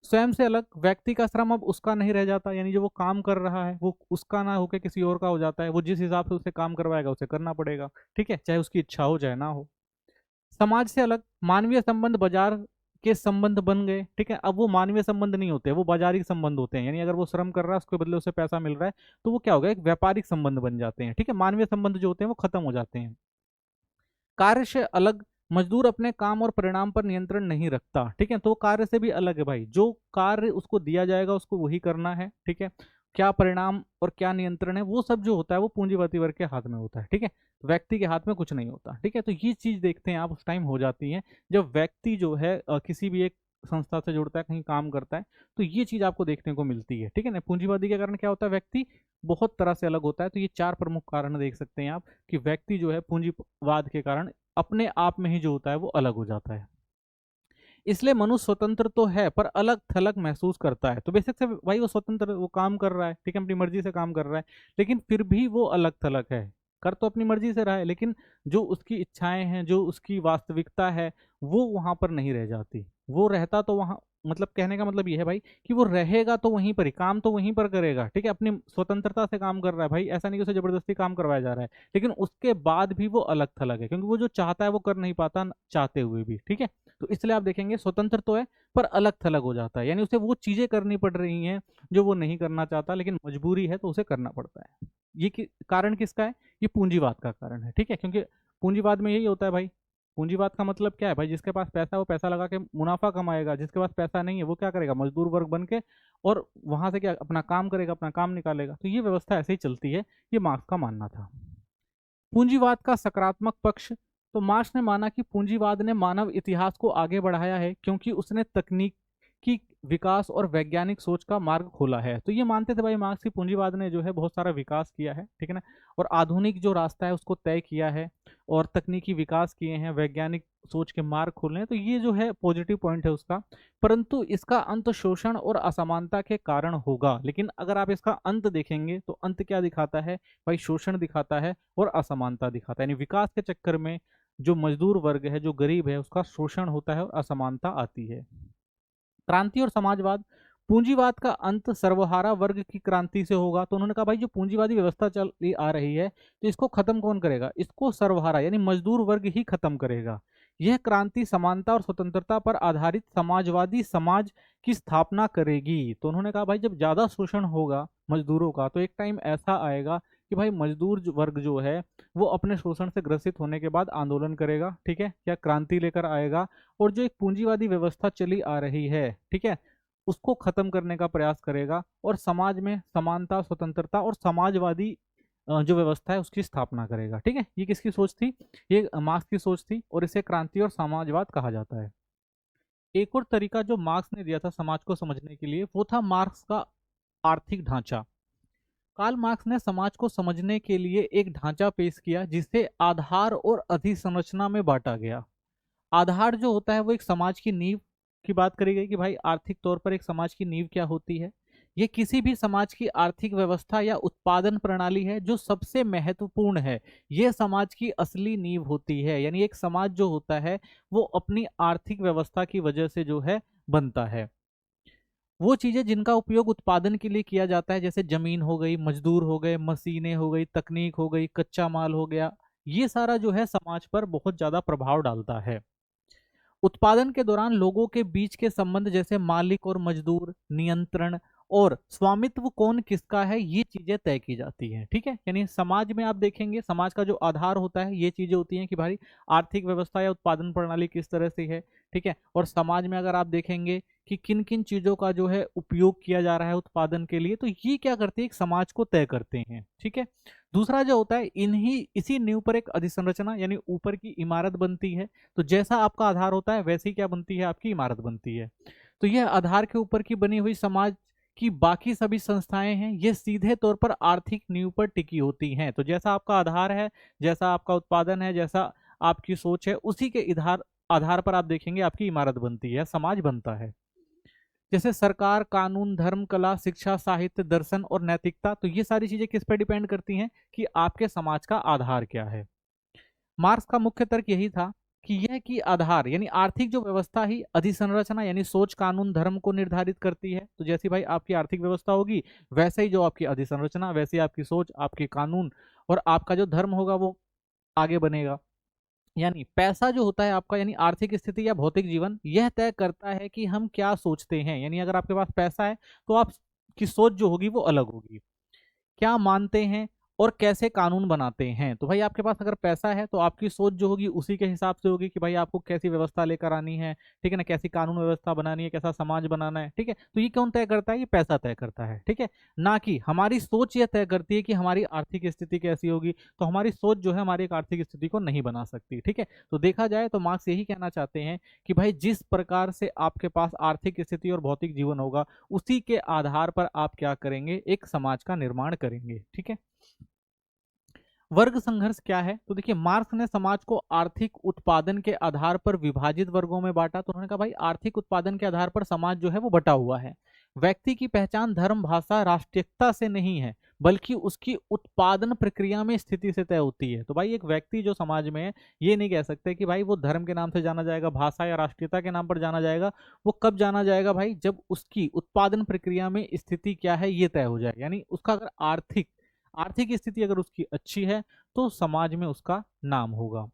स्वयं से अलग व्यक्ति का श्रम अब उसका नहीं रह जाता, यानी जो वो काम कर रहा है वो उसका ना होकर किसी और का हो जाता है, वो जिस हिसाब से उसे काम करवाएगा उसे करना पड़ेगा, ठीक है, चाहे उसकी इच्छा हो चाहे ना हो। समाज से अलग मानवीय संबंध बाजार के संबंध बन गए, ठीक है, अब वो मानवीय संबंध नहीं होते, वो बाजारिक संबंध होते हैं, यानी अगर वो श्रम कर रहा है उसके बदले उसे पैसा मिल रहा है तो वो क्या होगा, एक व्यापारिक संबंध बन जाते हैं, ठीक है, मानवीय संबंध जो होते हैं वो खत्म हो जाते हैं। कार्य से अलग मजदूर अपने काम और परिणाम पर नियंत्रण नहीं रखता, ठीक है, तो कार्य से भी अलग है भाई, जो कार्य उसको दिया जाएगा उसको वही करना है, ठीक है, क्या परिणाम और क्या नियंत्रण है वो सब जो होता है वो पूंजीपति वर्ग के हाथ में होता है, ठीक है, व्यक्ति के हाथ में कुछ नहीं होता, ठीक है, तो ये चीज देखते हैं आप उस टाइम हो जाती है जब व्यक्ति जो है किसी भी एक संस्था से जुड़ता है, कहीं काम करता है, तो ये चीज आपको देखने को मिलती है, ठीक है ना। पूंजीवादी के कारण क्या होता है, व्यक्ति बहुत तरह से अलग होता है, तो ये चार प्रमुख कारण देख सकते हैं आप कि व्यक्ति जो है पूंजीवाद के कारण अपने आप में ही जो होता है वो अलग हो जाता है। इसलिए मनुष्य स्वतंत्र तो है पर अलग थलग महसूस करता है, तो बेसिक से भाई वो स्वतंत्र, वो काम कर रहा है, ठीक है, अपनी मर्जी से काम कर रहा है, लेकिन फिर भी वो अलग थलग है, कर तो अपनी मर्जी से रहा है, लेकिन जो उसकी इच्छाएं हैं, जो उसकी वास्तविकता है वो वहां पर नहीं रह जाती, वो रहता तो वहां, मतलब कहने का मतलब ये है भाई कि वो रहेगा तो वहीं पर ही, काम तो वहीं पर करेगा, ठीक है, अपनी स्वतंत्रता से काम कर रहा है भाई, ऐसा नहीं कि उसे जबरदस्ती काम करवाया जा रहा है, लेकिन उसके बाद भी वो अलग थलग है, क्योंकि वो जो चाहता है वो कर नहीं पाता चाहते हुए भी, ठीक है, तो इसलिए आप देखेंगे स्वतंत्र तो है पर अलग थलग हो जाता है, यानी उसे वो चीजें करनी पड़ रही हैं जो वो नहीं करना चाहता, लेकिन मजबूरी है तो उसे करना पड़ता है। कारण किसका है, ये पूंजीवाद का कारण है, ठीक है, क्योंकि पूंजीवाद में यही होता है भाई। पूंजीवाद का मतलब क्या है भाई, जिसके पास पैसा है वो पैसा लगा के मुनाफा कमाएगा, जिसके पास पैसा नहीं है वो क्या करेगा, मजदूर वर्ग बन के और वहां से क्या अपना काम करेगा, अपना काम निकालेगा, तो ये व्यवस्था ऐसे ही चलती है, ये मार्क्स का मानना था। पूंजीवाद का सकारात्मक पक्ष, तो मार्क्स ने माना कि पूंजीवाद ने मानव इतिहास को आगे बढ़ाया है क्योंकि उसने तकनीकी विकास और वैज्ञानिक सोच का मार्ग खोला है, तो ये मानते थे भाई मार्क्स की पूंजीवाद ने जो है बहुत सारा विकास किया है, ठीक है ना, और आधुनिक जो रास्ता है उसको तय किया है और तकनीकी विकास किए हैं, वैज्ञानिक सोच के मार्ग खोले हैं, तो ये जो है पॉजिटिव पॉइंट है उसका। परंतु इसका अंत शोषण और असमानता के कारण होगा, लेकिन अगर आप इसका अंत देखेंगे तो अंत क्या दिखाता है भाई, शोषण दिखाता है और असमानता दिखाता है, यानी विकास के चक्कर में जो मजदूर वर्ग है, जो गरीब है, उसका शोषण होता है और असमानता आती है। क्रांति और समाजवाद, पूंजीवाद का अंत सर्वहारा वर्ग की क्रांति से होगा, तो उन्होंने कहा भाई जो पूंजीवादी व्यवस्था चल आ रही है तो इसको खत्म कौन करेगा, इसको सर्वहारा यानी मजदूर वर्ग ही खत्म करेगा। यह क्रांति समानता और स्वतंत्रता पर आधारित समाजवादी समाज की स्थापना करेगी, तो उन्होंने कहा भाई जब ज्यादा शोषण होगा मजदूरों का तो एक टाइम ऐसा आएगा कि भाई मजदूर वर्ग जो है वो अपने शोषण से ग्रसित होने के बाद आंदोलन करेगा, ठीक है, या क्रांति लेकर आएगा, और जो एक पूंजीवादी व्यवस्था चली आ रही है, ठीक है, उसको खत्म करने का प्रयास करेगा और समाज में समानता, स्वतंत्रता और समाजवादी जो व्यवस्था है उसकी स्थापना करेगा, ठीक है, ये किसकी सोच थी, ये मार्क्स की सोच थी और इसे क्रांति और समाजवाद कहा जाता है। एक और तरीका जो मार्क्स ने दिया था समाज को समझने के लिए वो था मार्क्स का आर्थिक ढांचा। कार्ल मार्क्स ने समाज को समझने के लिए एक ढांचा पेश किया जिसे आधार और अधिसंरचना में बांटा गया। आधार जो होता है वो एक समाज की नींव की बात करी गई कि भाई आर्थिक तौर पर एक समाज की नींव क्या होती है, ये किसी भी समाज की आर्थिक व्यवस्था या उत्पादन प्रणाली है जो सबसे महत्वपूर्ण है, ये समाज की असली नींव होती है, यानी एक समाज जो होता है वो अपनी आर्थिक व्यवस्था की वजह से जो है बनता है। वो चीजें जिनका उपयोग उत्पादन के लिए किया जाता है जैसे जमीन हो गई, मजदूर हो गए, मशीनें हो गई, तकनीक हो गई, कच्चा माल हो गया, ये सारा जो है समाज पर बहुत ज्यादा प्रभाव डालता है। उत्पादन के दौरान लोगों के बीच के संबंध जैसे मालिक और मजदूर, नियंत्रण और स्वामित्व कौन किसका है, ये चीजें तय की जाती हैं, ठीक है, यानी समाज में आप देखेंगे समाज का जो आधार होता है ये चीजें होती हैं कि भाई आर्थिक व्यवस्था या उत्पादन प्रणाली किस तरह से है, ठीक है, और समाज में अगर आप देखेंगे कि किन किन चीजों का जो है उपयोग किया जा रहा है उत्पादन के लिए, तो ये क्या करते हैं एक समाज को तय करते हैं, ठीक है। दूसरा जो होता है इन्हीं इसी नींव पर एक अधिसंरचना यानी ऊपर की इमारत बनती है, तो जैसा आपका आधार होता है वैसे ही क्या बनती है, आपकी इमारत बनती है। तो यह आधार के ऊपर की बनी हुई समाज की बाकी सभी संस्थाएं हैं, ये सीधे तौर पर आर्थिक नींव पर टिकी होती हैं, तो जैसा आपका आधार है, जैसा आपका उत्पादन है, जैसा आपकी सोच है, उसी के आधार आधार पर आप देखेंगे आपकी इमारत बनती है, समाज बनता है। जैसे सरकार, कानून, धर्म, कला, शिक्षा, साहित्य, दर्शन और नैतिकता, तो ये सारी चीजें किस पर डिपेंड करती हैं कि आपके समाज का आधार क्या है। मार्क्स का मुख्य तर्क यही था कि यह कि आधार यानी आर्थिक जो व्यवस्था ही अधिसंरचना यानी सोच, कानून, धर्म को निर्धारित करती है। तो जैसी भाई आपकी आर्थिक व्यवस्था होगी, वैसे ही जो आपकी अधिसंरचना, वैसे ही आपकी सोच, आपके कानून और आपका जो धर्म होगा वो आगे बनेगा। यानी पैसा जो होता है आपका, यानी आर्थिक स्थिति या भौतिक जीवन, यह तय करता है कि हम क्या सोचते हैं। यानी अगर आपके पास पैसा है तो आपकी सोच जो होगी वो अलग होगी, क्या मानते हैं और कैसे कानून बनाते हैं। तो भाई आपके पास अगर पैसा है तो आपकी सोच जो होगी उसी के हिसाब से होगी कि भाई आपको कैसी व्यवस्था लेकर आनी है, ठीक है ना, कैसी कानून व्यवस्था बनानी है, कैसा समाज बनाना है, ठीक है। तो ये कौन तय करता है? ये पैसा तय करता है, ठीक है। ना कि हमारी सोच ये तय करती है कि हमारी आर्थिक स्थिति कैसी होगी। तो हमारी सोच जो है हमारी एक आर्थिक स्थिति को नहीं बना सकती, ठीक है। तो देखा जाए तो मार्क्स यही कहना चाहते हैं कि भाई जिस प्रकार से आपके पास आर्थिक स्थिति और भौतिक जीवन होगा, उसी के आधार पर आप क्या करेंगे, एक समाज का निर्माण करेंगे, ठीक है। वर्ग संघर्ष क्या है? तो देखिए मार्क्स ने समाज को आर्थिक उत्पादन के आधार पर विभाजित वर्गों में बांटा। तो उन्होंने कहा भाई आर्थिक उत्पादन के आधार पर समाज जो है वो बटा हुआ है। व्यक्ति की पहचान धर्म, भाषा, राष्ट्रीयता से नहीं है, बल्कि उसकी उत्पादन प्रक्रिया में स्थिति से तय होती है। तो भाई एक व्यक्ति जो समाज में है, ये नहीं कह सकते कि भाई वो धर्म के नाम से जाना जाएगा, भाषा या राष्ट्रीयता के नाम पर जाना जाएगा। वो कब जाना जाएगा भाई? जब उसकी उत्पादन प्रक्रिया में स्थिति क्या है ये तय हो जाए। यानी उसका अगर आर्थिक आर्थिक स्थिति अगर उसकी अच्छी है तो समाज में उसका नाम होगा।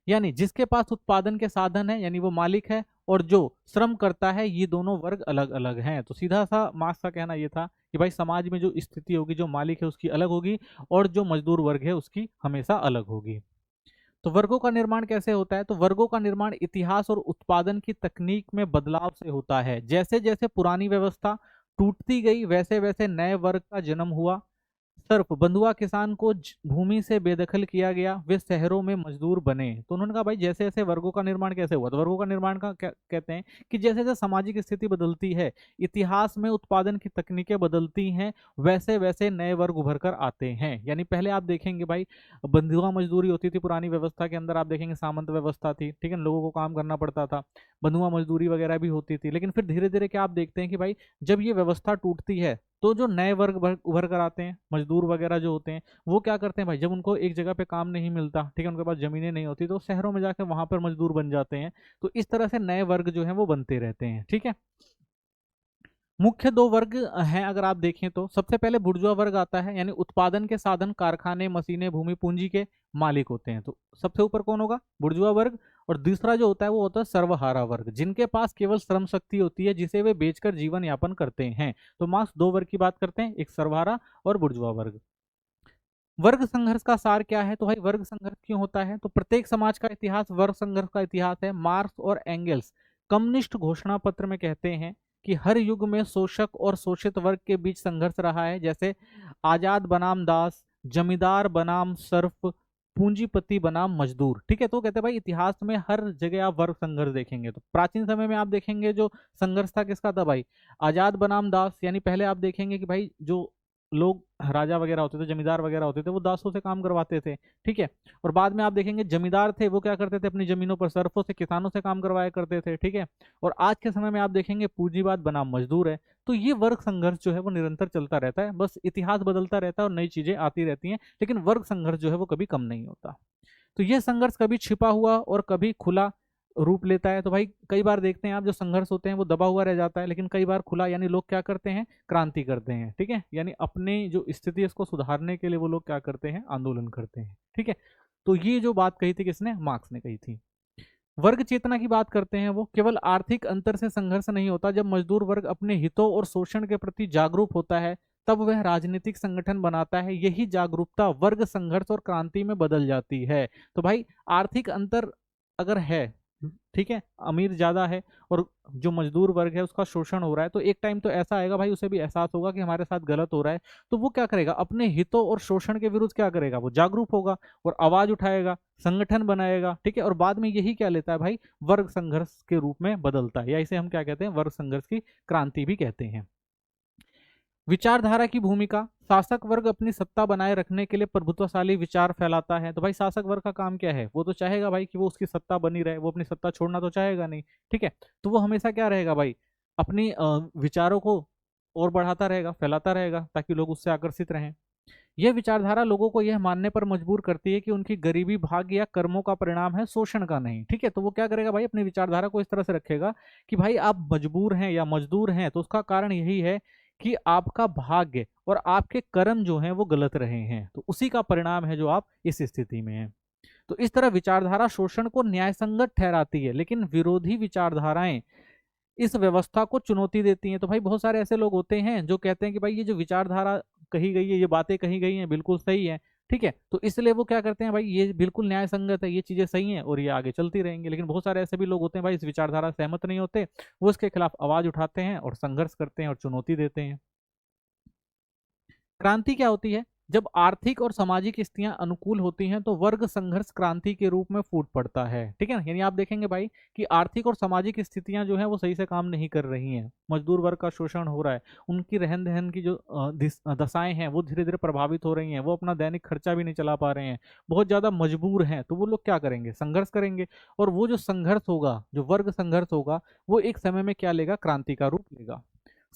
यानी जिसके पास उत्पादन के साधन है यानी वो मालिक है, और जो श्रम करता है, ये दोनों वर्ग अलग अलग हैं। तो सीधा सा मार्क्स का कहना ये था कि भाई समाज में जो स्थिति होगी, जो मालिक है उसकी अलग होगी, और जो मजदूर वर्ग है उसकी हमेशा अलग होगी। तो वर्गों का निर्माण कैसे होता है? तो वर्गों का निर्माण इतिहास और उत्पादन की तकनीक में बदलाव से होता है। जैसे जैसे पुरानी व्यवस्था टूटती गई, वैसे वैसे नए वर्ग का जन्म हुआ। सर्फ बंधुआ किसान को भूमि से बेदखल किया गया, वे शहरों में मजदूर बने। तो उन्होंने कहा भाई जैसे जैसे वर्गों का निर्माण कैसे हुआ? तो वर्गों का निर्माण का क्या कहते हैं कि जैसे जैसे सामाजिक स्थिति बदलती है, इतिहास में उत्पादन की तकनीकें बदलती हैं, वैसे वैसे नए वर्ग उभर कर आते हैं। यानी पहले आप देखेंगे भाई बंधुआ मजदूरी होती थी पुरानी व्यवस्था के अंदर, आप देखेंगे सामंत व्यवस्था थी, ठीक है, लोगों को काम करना पड़ता था, बंधुआ मजदूरी वगैरह भी होती थी। लेकिन फिर धीरे धीरे क्या आप देखते हैं कि भाई जब ये व्यवस्था टूटती है तो जो नए वर्ग उभर कर आते हैं, मजदूर वगैरह जो होते हैं, वो क्या करते हैं भाई, जब उनको एक जगह पे काम नहीं मिलता, ठीक है, उनके पास जमीनें नहीं होती, तो शहरों में जाकर वहां पर मजदूर बन जाते हैं। तो इस तरह से नए वर्ग जो है वो बनते रहते हैं, ठीक है। मुख्य दो वर्ग हैं अगर आप देखें तो। सबसे पहले बुर्जुआ वर्ग आता है, यानी उत्पादन के साधन, कारखाने, मशीनें, भूमि, पूंजी के मालिक होते हैं। तो सबसे ऊपर कौन होगा? बुर्जुआ वर्ग। और दूसरा जो होता है वो होता है सर्वहारा वर्ग, जिनके पास केवल श्रम शक्ति होती है, जिसे वे बेचकर जीवन यापन करते हैं। तो मार्क्स दो वर्ग की बात करते हैं, एक सर्वहारा और बुर्जुआ वर्ग। वर्ग संघर्ष का सार क्या है? तो भाई वर्ग संघर्ष क्यों होता है? तो प्रत्येक समाज का इतिहास वर्ग संघर्ष का इतिहास है। मार्क्स और एंगल्स कम्युनिस्ट घोषणा पत्र में कहते हैं कि हर युग में शोषक और शोषित वर्ग के बीच संघर्ष रहा है। जैसे आजाद बनाम दास, जमींदार बनाम सर्फ, पूंजीपति बनाम मजदूर, ठीक है। तो कहते हैं भाई इतिहास में हर जगह आप वर्ग संघर्ष देखेंगे। तो प्राचीन समय में आप देखेंगे जो संघर्ष था किसका था भाई? आजाद बनाम दास। यानी पहले आप देखेंगे कि भाई जो लोग राजा वगैरह होते थे, जमींदार वगैरह होते थे, वो दासों से काम करवाते थे, ठीक है। और बाद में आप देखेंगे जमींदार थे, वो क्या करते थे, अपनी जमीनों पर सरफों से, किसानों से काम करवाया करते थे, ठीक है। और आज के समय में आप देखेंगे पूंजीवाद बनाम मजदूर है। तो ये वर्ग संघर्ष जो है वो निरंतर चलता रहता है, बस इतिहास बदलता रहता है और नई चीजें आती रहती हैं, लेकिन वर्ग संघर्ष जो है वो कभी कम नहीं होता। तो ये संघर्ष कभी छिपा हुआ और कभी खुला रूप लेता है। तो भाई कई बार देखते हैं आप जो संघर्ष होते हैं वो दबा हुआ रह जाता है, लेकिन कई बार खुला, यानी लोग क्या करते हैं, क्रांति करते हैं, ठीक है। यानी अपने जो स्थिति है उसको सुधारने के लिए वो लोग क्या करते हैं, आंदोलन करते हैं, ठीक है। तो ये जो बात कही थी किसने? मार्क्स ने कही थी। वर्ग चेतना की बात करते हैं वो केवल आर्थिक अंतर से संघर्ष नहीं होता। जब मजदूर वर्ग अपने हितों और शोषण के प्रति जागरूक होता है तब वह राजनीतिक संगठन बनाता है। यही जागरूकता वर्ग संघर्ष और क्रांति में बदल जाती है। तो भाई आर्थिक अंतर अगर है, ठीक है, अमीर ज्यादा है और जो मजदूर वर्ग है उसका शोषण हो रहा है, तो एक टाइम तो ऐसा आएगा भाई उसे भी एहसास होगा कि हमारे साथ गलत हो रहा है। तो वो क्या करेगा, अपने हितों और शोषण के विरुद्ध क्या करेगा, वो जागरूक होगा और आवाज उठाएगा, संगठन बनाएगा, ठीक है। और बाद में यही क्या लेता है भाई, वर्ग संघर्ष के रूप में बदलता है, या इसे हम क्या कहते हैं, वर्ग संघर्ष की क्रांति भी कहते हैं। विचारधारा की भूमिका, शासक वर्ग अपनी सत्ता बनाए रखने के लिए प्रभुत्वशाली विचार फैलाता है। तो भाई शासक वर्ग का काम क्या है, वो तो चाहेगा भाई कि वो उसकी सत्ता बनी रहे, वो अपनी सत्ता छोड़ना तो चाहेगा नहीं, ठीक है। तो वो हमेशा क्या रहेगा भाई, अपनी विचारों को और बढ़ाता रहेगा, फैलाता रहेगा, ताकि लोग उससे आकर्षित रहें। यह विचारधारा लोगों को यह मानने पर मजबूर करती है कि उनकी गरीबी भाग्य या कर्मों का परिणाम है, शोषण का नहीं, ठीक है। तो वो क्या करेगा भाई, अपनी विचारधारा को इस तरह से रखेगा कि भाई आप मजबूर हैं या मजदूर हैं तो उसका कारण यही है कि आपका भाग्य और आपके कर्म जो हैं वो गलत रहे हैं, तो उसी का परिणाम है जो आप इस स्थिति में हैं। तो इस तरह विचारधारा शोषण को न्यायसंगत ठहराती है, लेकिन विरोधी विचारधाराएं इस व्यवस्था को चुनौती देती हैं। तो भाई बहुत सारे ऐसे लोग होते हैं जो कहते हैं कि भाई ये जो विचारधारा कही गई है, ये बातें कही गई हैं बिल्कुल सही है, ठीक है। तो इसलिए वो क्या करते हैं भाई, ये बिल्कुल न्याय संगत है, ये चीजें सही हैं और ये आगे चलती रहेंगी। लेकिन बहुत सारे ऐसे भी लोग होते हैं भाई, इस विचारधारा से सहमत नहीं होते, वो इसके खिलाफ आवाज उठाते हैं और संघर्ष करते हैं और चुनौती देते हैं। क्रांति क्या होती है, जब आर्थिक और सामाजिक स्थितियां अनुकूल होती हैं तो वर्ग संघर्ष क्रांति के रूप में फूट पड़ता है, ठीक है ना। यानी आप देखेंगे भाई कि आर्थिक और सामाजिक स्थितियां जो है वो सही से काम नहीं कर रही हैं, मजदूर वर्ग का शोषण हो रहा है, उनकी रहन सहन की जो दशाएं हैं वो धीरे धीरे प्रभावित हो रही हैं, वो अपना दैनिक खर्चा भी नहीं चला पा रहे हैं, बहुत ज्यादा मजबूर हैं, तो वो लोग क्या करेंगे, संघर्ष करेंगे। और वो जो संघर्ष होगा, जो वर्ग संघर्ष होगा, वो एक समय में क्या लेगा, क्रांति का रूप लेगा।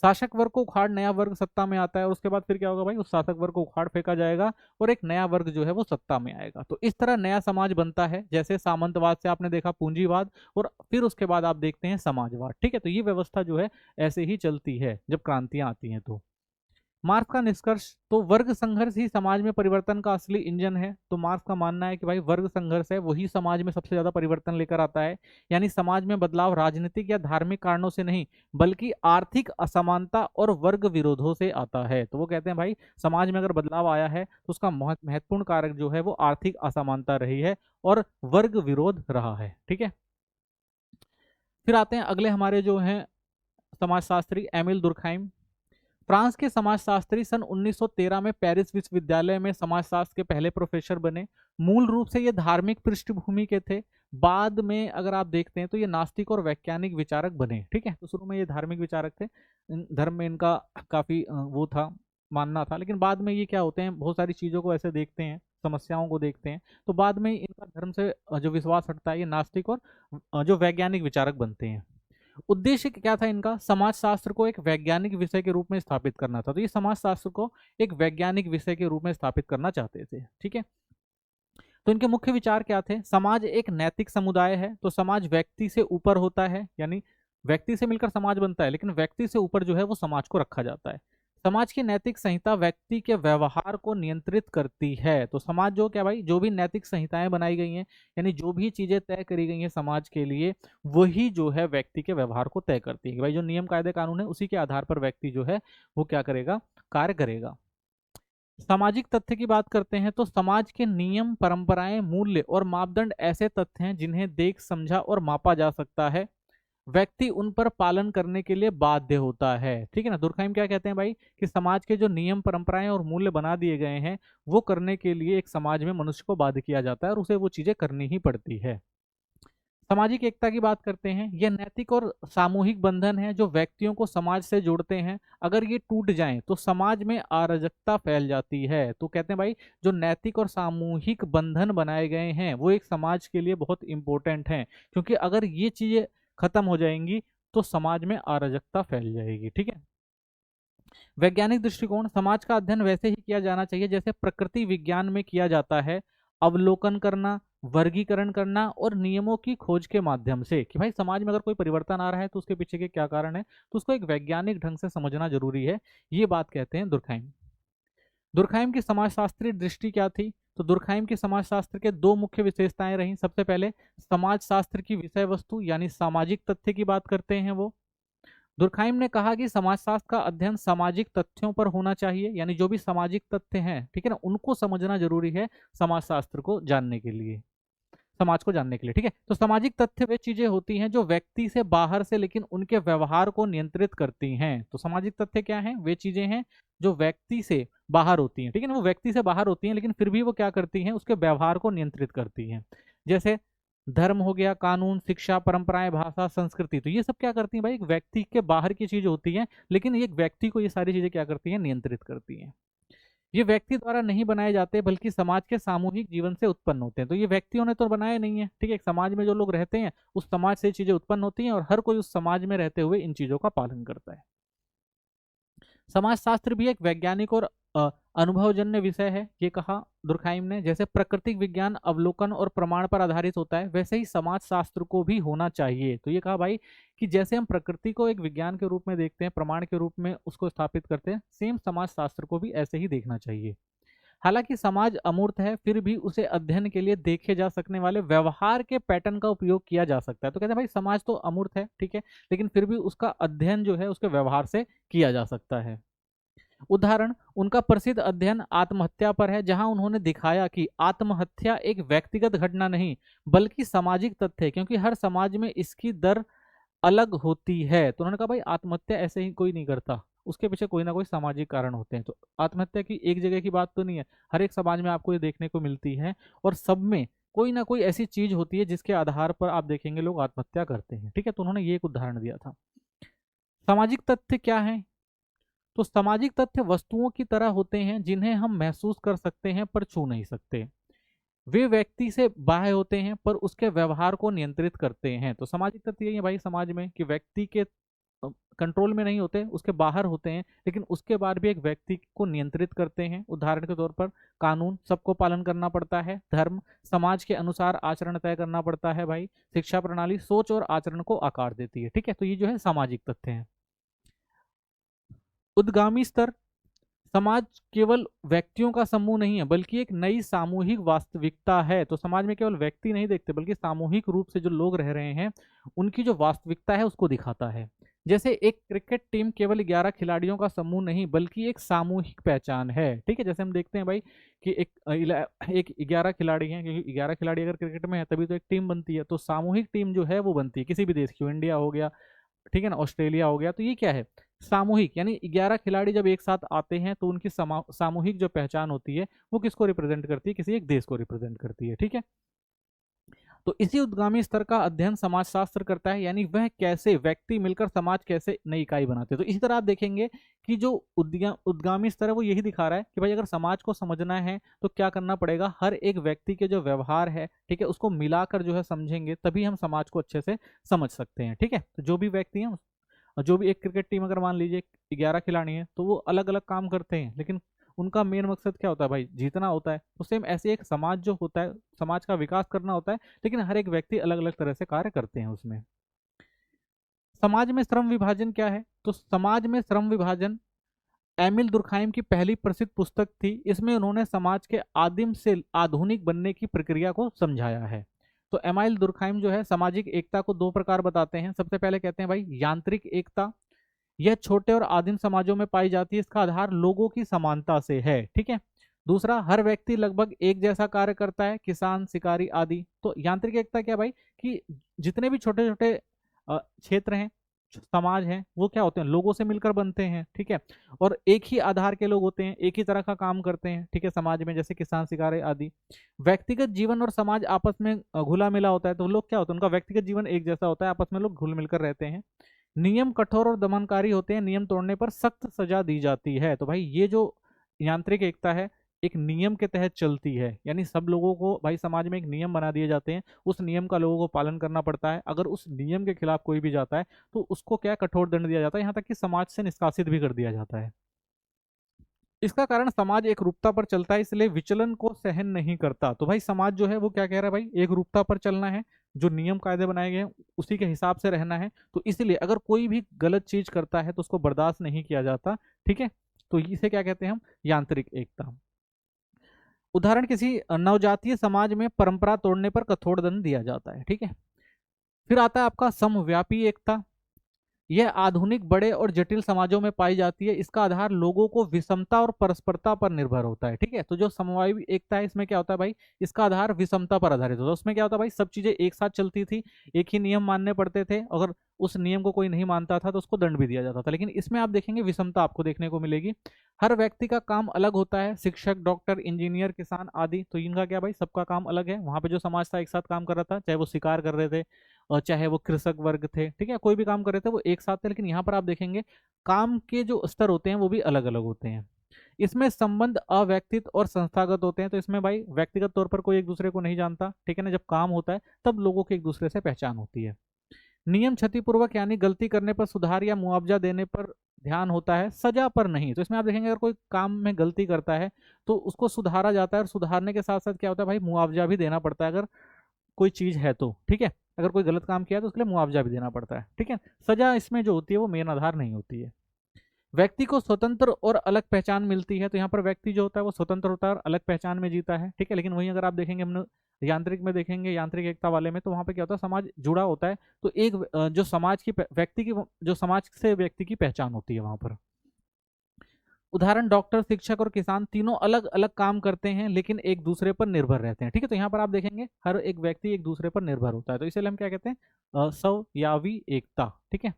शासक वर्ग को उखाड़ नया वर्ग सत्ता में आता है, और उसके बाद फिर क्या होगा भाई, उस शासक वर्ग को उखाड़ फेंका जाएगा और एक नया वर्ग जो है वो सत्ता में आएगा। तो इस तरह नया समाज बनता है, जैसे सामंतवाद से आपने देखा पूंजीवाद, और फिर उसके बाद आप देखते हैं समाजवाद, ठीक है। तो ये व्यवस्था जो है ऐसे ही चलती है जब क्रांतियां आती हैं। तो मार्क्स का निष्कर्ष, तो वर्ग संघर्ष ही समाज में परिवर्तन का असली इंजन है। तो मार्क्स का मानना है कि भाई वर्ग संघर्ष है वही समाज में सबसे ज्यादा परिवर्तन लेकर आता है। यानी समाज में बदलाव राजनीतिक या धार्मिक कारणों से नहीं, बल्कि आर्थिक असमानता और वर्ग विरोधों से आता है। तो वो कहते हैं भाई समाज में अगर बदलाव आया है तो उसका महत्वपूर्ण कारक जो है वो आर्थिक असमानता रही है और वर्ग विरोध रहा है, ठीक है। फिर आते हैं अगले हमारे जो हैं समाजशास्त्री एमिल दुर्खाइम। फ्रांस के समाजशास्त्री सन 1913 में पेरिस विश्वविद्यालय में समाजशास्त्र के पहले प्रोफेसर बने। मूल रूप से ये धार्मिक पृष्ठभूमि के थे, बाद में अगर आप देखते हैं तो ये नास्तिक और वैज्ञानिक विचारक बने, ठीक है। तो शुरू में ये धार्मिक विचारक थे, धर्म में इनका काफी वो था, मानना था, लेकिन बाद में ये क्या होते हैं, बहुत सारी चीजों को ऐसे देखते हैं, समस्याओं को देखते हैं, तो बाद में इनका धर्म से जो विश्वास हटता है, ये नास्तिक और जो वैज्ञानिक विचारक बनते हैं। उद्देश्य क्या था इनका, समाजशास्त्र को एक वैज्ञानिक विषय के रूप में स्थापित करना था। तो ये समाजशास्त्र को एक वैज्ञानिक विषय के रूप में स्थापित करना चाहते थे, ठीक है। तो इनके मुख्य विचार क्या थे, समाज एक नैतिक समुदाय है, तो समाज व्यक्ति से ऊपर होता है, यानी व्यक्ति से मिलकर समाज बनता है, लेकिन व्यक्ति से ऊपर जो है वो समाज को रखा जाता है। समाज की नैतिक संहिता व्यक्ति के व्यवहार को नियंत्रित करती है। तो समाज जो क्या भाई, जो भी नैतिक संहिताएं बनाई गई हैं, यानी जो भी चीजें तय करी गई हैं समाज के लिए, वही जो है व्यक्ति के व्यवहार को तय करती है। कि भाई जो नियम कायदे कानून है उसी के आधार पर व्यक्ति जो है वो क्या करेगा, कार्य करेगा। सामाजिक तथ्य की बात करते हैं तो समाज के नियम, परंपराएं, मूल्य और मापदंड ऐसे तथ्य हैं जिन्हें देख, समझा और मापा जा सकता है। व्यक्ति उन पर पालन करने के लिए बाध्य होता है, ठीक है ना। दुर्कheim क्या कहते हैं भाई, कि समाज के जो नियम, परंपराएं और मूल्य बना दिए गए हैं वो करने के लिए एक समाज में मनुष्य को बाध्य किया जाता है और उसे वो चीजें करनी ही पड़ती है। सामाजिक एकता की बात करते हैं, यह नैतिक और सामूहिक बंधन है जो व्यक्तियों को समाज से जोड़ते हैं। अगर ये टूट जाएं तो समाज में अराजकता फैल जाती है। तो कहते हैं भाई जो नैतिक और सामूहिक बंधन बनाए गए हैं वो एक समाज के लिए बहुत इंपॉर्टेंट हैं, क्योंकि अगर ये चीजें खत्म हो जाएंगी तो समाज में अराजकता फैल जाएगी, ठीक है। वैज्ञानिक दृष्टिकोण, समाज का अध्ययन वैसे ही किया जाना चाहिए जैसे प्रकृति विज्ञान में किया जाता है, अवलोकन करना, वर्गीकरण करना और नियमों की खोज के माध्यम से। कि भाई समाज में अगर कोई परिवर्तन आ रहा है तो उसके पीछे के क्या कारण है, तो उसको एक वैज्ञानिक ढंग से समझना जरूरी है। ये बात कहते हैं दुर्कheim। दुर्कheim की समाजशास्त्रीय दृष्टि क्या थी, तो दुर्कheim की समाजशास्त्र के दो मुख्य विशेषताएं रही। सबसे पहले समाजशास्त्र की विषय वस्तु यानी सामाजिक तथ्य की बात करते हैं वो। दुर्कheim ने कहा कि समाजशास्त्र का अध्ययन सामाजिक तथ्यों पर होना चाहिए, यानी जो भी सामाजिक तथ्य हैं, ठीक है ना, उनको समझना जरूरी है समाजशास्त्र को जानने के लिए, समाज को जानने के लिए, ठीक है। तो सामाजिक तथ्य वे चीजें होती हैं जो व्यक्ति से बाहर से लेकिन उनके व्यवहार को नियंत्रित करती हैं। तो सामाजिक तथ्य क्या हैं, वे चीजें हैं जो व्यक्ति से बाहर होती हैं, ठीक है ना, वो व्यक्ति से बाहर होती हैं लेकिन फिर भी वो क्या करती हैं, उसके व्यवहार को नियंत्रित करती हैं। जैसे धर्म हो गया, कानून, शिक्षा, परंपराएं, भाषा, संस्कृति। तो ये सब क्या करती हैं भाई, एक व्यक्ति के बाहर की चीज होती है, लेकिन एक व्यक्ति को ये सारी चीजें क्या करती हैं, नियंत्रित करती हैं। ये व्यक्ति द्वारा नहीं बनाए जाते बल्कि समाज के सामूहिक जीवन से उत्पन्न होते हैं। तो ये व्यक्तियों ने तो बनाए नहीं है, ठीक है, एक समाज में जो लोग रहते हैं उस समाज से चीजें उत्पन्न होती हैं और हर कोई उस समाज में रहते हुए इन चीजों का पालन करता है। समाजशास्त्र भी एक वैज्ञानिक और अनुभवजन्य विषय है, ये कहा दुर्खाइम ने। जैसे प्राकृतिक विज्ञान अवलोकन और प्रमाण पर आधारित होता है, वैसे ही समाजशास्त्र को भी होना चाहिए। तो ये कहा भाई कि जैसे हम प्रकृति को एक विज्ञान के रूप में देखते हैं, प्रमाण के रूप में उसको स्थापित करते हैं, सेम समाजशास्त्र को भी ऐसे ही देखना चाहिए। हालांकि समाज अमूर्त है, फिर भी उसे अध्ययन के लिए देखे जा सकने वाले व्यवहार के पैटर्न का उपयोग किया जा सकता है। तो कहते हैं भाई समाज तो अमूर्त है, ठीक है, लेकिन फिर भी उसका अध्ययन जो है उसके व्यवहार से किया जा सकता है। उदाहरण, उनका प्रसिद्ध अध्ययन आत्महत्या पर है, जहां उन्होंने दिखाया कि आत्महत्या एक व्यक्तिगत घटना नहीं बल्कि सामाजिक तथ्य है, क्योंकि हर समाज में इसकी दर अलग होती है। तो उन्होंने कहा भाई आत्महत्या ऐसे ही कोई नहीं करता, उसके पीछे कोई ना कोई सामाजिक कारण होते हैं। तो आत्महत्या की एक जगह की बात तो नहीं है, हर एक समाज में आपको ये देखने को मिलती है और सब में कोई ना कोई ऐसी चीज होती है जिसके आधार पर आप देखेंगे लोग आत्महत्या करते हैं, ठीक है। तो उन्होंने ये एक उदाहरण दिया था। सामाजिक तथ्य क्या है? तो सामाजिक तथ्य वस्तुओं की तरह होते हैं जिन्हें हम महसूस कर सकते हैं पर छू नहीं सकते। वे व्यक्ति से बाह्य होते हैं पर उसके व्यवहार को नियंत्रित करते हैं। तो सामाजिक तथ्य यही है भाई समाज में कि व्यक्ति के कंट्रोल में नहीं होते, उसके बाहर होते हैं, लेकिन उसके बाद भी एक व्यक्ति को नियंत्रित करते हैं। उदाहरण के तौर पर कानून, सबको पालन करना पड़ता है। धर्म, समाज के अनुसार आचरण तय करना पड़ता है भाई। शिक्षा प्रणाली, सोच और आचरण को आकार देती है, ठीक है। तो ये जो है सामाजिक तथ्य है। उद्गामी स्तर, समाज केवल व्यक्तियों का समूह नहीं है बल्कि एक नई सामूहिक वास्तविकता है। तो समाज में केवल व्यक्ति नहीं देखते बल्कि सामूहिक रूप से जो लोग रह रहे हैं उनकी जो वास्तविकता है उसको दिखाता है। जैसे एक क्रिकेट टीम केवल 11 खिलाड़ियों का समूह नहीं बल्कि एक सामूहिक पहचान है, ठीक है। जैसे हम देखते हैं भाई कि एक 11 खिलाड़ी हैं, क्योंकि 11 खिलाड़ी अगर क्रिकेट में है तभी तो एक टीम बनती है। तो सामूहिक टीम जो है वो बनती है किसी भी देश की, इंडिया हो गया, ठीक है ना, ऑस्ट्रेलिया हो गया। तो ये क्या है, सामूहिक, यानी 11 खिलाड़ी जब एक साथ आते हैं तो उनकी सामूहिक जो पहचान होती है वो किसको रिप्रेजेंट करती है, किसी एक देश को रिप्रेजेंट करती है, ठीक है। तो इसी उद्गामी स्तर का अध्ययन समाजशास्त्र करता है, यानी वह कैसे व्यक्ति मिलकर समाज कैसे नई इकाई बनाते हैं। तो इसी तरह आप देखेंगे कि जो उद्गामी स्तर है वो यही दिखा रहा है कि भाई अगर समाज को समझना है तो क्या करना पड़ेगा, हर एक व्यक्ति के जो व्यवहार है, ठीक है, उसको मिलाकर जो है समझेंगे तभी हम समाज को अच्छे से समझ सकते हैं, ठीक है। तो जो भी व्यक्ति हैं, जो भी एक क्रिकेट टीम अगर मान लीजिए 11 खिलाड़ी हैं तो वो अलग अलग काम करते हैं, लेकिन उनका मेन मकसद क्या होता है भाई, जीतना होता है। तो सेम ऐसे एक समाज जो होता है, समाज का विकास करना होता है, लेकिन हर एक व्यक्ति अलग अलग तरह से कार्य करते हैं उसमें। समाज में श्रम विभाजन क्या है? तो समाज में श्रम विभाजन एमिल दुर्खाइम की पहली प्रसिद्ध पुस्तक थी। इसमें उन्होंने समाज के आदिम से आधुनिक बनने की प्रक्रिया को समझाया है। तो एमाइल दुर्खाइम जो है सामाजिक एकता को दो प्रकार बताते हैं। सबसे पहले कहते हैं भाई यांत्रिक एकता, यह छोटे और आदिम समाजों में पाई जाती है, इसका आधार लोगों की समानता से है, ठीक है। दूसरा, हर व्यक्ति लगभग एक जैसा कार्य करता है, किसान, शिकारी आदि। तो यांत्रिक एकता क्या भाई, कि जितने भी छोटे छोटे क्षेत्र हैं, समाज हैं, वो क्या होते हैं, लोगों से मिलकर बनते हैं, ठीक है। और एक ही आधार के लोग होते हैं, एक ही तरह का काम करते हैं, ठीक है, समाज में, जैसे किसान, शिकारी आदि। व्यक्तिगत जीवन और समाज आपस में घुला मिला होता है। तो लोग क्या होते हैं, उनका व्यक्तिगत जीवन एक जैसा होता है, आपस में लोग घुल मिलकर रहते हैं। नियम कठोर और दमनकारी होते हैं, नियम तोड़ने पर सख्त सजा दी जाती है। तो भाई ये जो यांत्रिक एकता है एक नियम के तहत चलती है, यानी सब लोगों को भाई समाज में एक नियम बना दिए जाते हैं, उस नियम का लोगों को पालन करना पड़ता है। अगर उस नियम के खिलाफ कोई भी जाता है तो उसको क्या कठोर दंड दिया जाता है, यहाँ तक कि समाज से निष्कासित भी कर दिया जाता है। इसका कारण समाज एक रूपता पर चलता है, इसलिए विचलन को सहन नहीं करता। तो भाई समाज जो है वो क्या कह रहा है भाई, एक रूपता पर चलना है, जो नियम कायदे बनाए गए हैं उसी के हिसाब से रहना है। तो इसलिए अगर कोई भी गलत चीज करता है तो उसको बर्दाश्त नहीं किया जाता, ठीक है। तो इसे क्या कहते हैं हम, यांत्रिक एकता। उदाहरण, किसी नवजातीय समाज में परंपरा तोड़ने पर कठोर दंड दिया जाता है, ठीक है। फिर आता है आपका समव्यापी एकता। यह आधुनिक बड़े और जटिल समाजों में पाई जाती है। इसका आधार लोगों को विषमता और परस्परता पर निर्भर होता है। ठीक है, तो जो समवायी एकता है इसमें क्या होता है भाई, इसका आधार विषमता पर आधारित होता है। उसमें क्या होता है भाई, सब चीजें एक साथ चलती थी, एक ही नियम मानने पड़ते थे, अगर उस नियम को कोई नहीं मानता था तो उसको दंड भी दिया जाता था। लेकिन इसमें आप देखेंगे विषमता आपको देखने को मिलेगी। हर व्यक्ति का काम अलग होता है, शिक्षक, डॉक्टर, इंजीनियर, किसान आदि, तो इनका क्या भाई, सबका काम अलग है। वहां पे जो समाज था एक साथ काम कर रहा था, चाहे वो शिकार कर रहे थे और चाहे वो कृषक वर्ग थे, ठीक है, कोई भी काम कर रहे थे वो एक साथ थे। लेकिन यहाँ पर आप देखेंगे काम के जो स्तर होते हैं वो भी अलग अलग होते हैं। इसमें संबंध अव्यक्तित और संस्थागत होते हैं। तो इसमें भाई व्यक्तिगत तौर पर कोई एक दूसरे को नहीं जानता, ठीक है ना, जब काम होता है तब लोगों की एक दूसरे से पहचान होती है। नियम क्षतिपूर्वक यानी गलती करने पर सुधार या मुआवजा देने पर ध्यान होता है, सजा पर नहीं। तो इसमें आप देखेंगे अगर कोई काम में गलती करता है तो उसको सुधारा जाता है, और सुधारने के साथ साथ क्या होता है भाई, मुआवजा भी देना पड़ता है अगर कोई चीज है तो, ठीक है, अगर कोई गलत काम किया तो उसके लिए मुआवजा भी देना पड़ता है, ठीक है। सजा इसमें जो होती है वो मेन आधार नहीं होती है। व्यक्ति को स्वतंत्र और अलग पहचान मिलती है। तो यहाँ पर व्यक्ति जो होता है वो स्वतंत्र होता है और अलग पहचान में जीता है, ठीक है। लेकिन वहीं अगर आप देखेंगे हम यांत्रिक में देखेंगे, यांत्रिक एकता वाले में, तो वहाँ पे क्या होता है, समाज जुड़ा होता है। तो एक जो समाज की व्यक्ति की, जो समाज से व्यक्ति की पहचान होती है वहां पर। उदाहरण, डॉक्टर, शिक्षक और किसान तीनों अलग अलग काम करते हैं लेकिन एक दूसरे पर निर्भर रहते हैं, ठीक है। तो यहाँ पर आप देखेंगे हर एक व्यक्ति एक दूसरे पर निर्भर होता है, तो इसलिए हम क्या कहते हैं, स्वयावी एकता, ठीक है।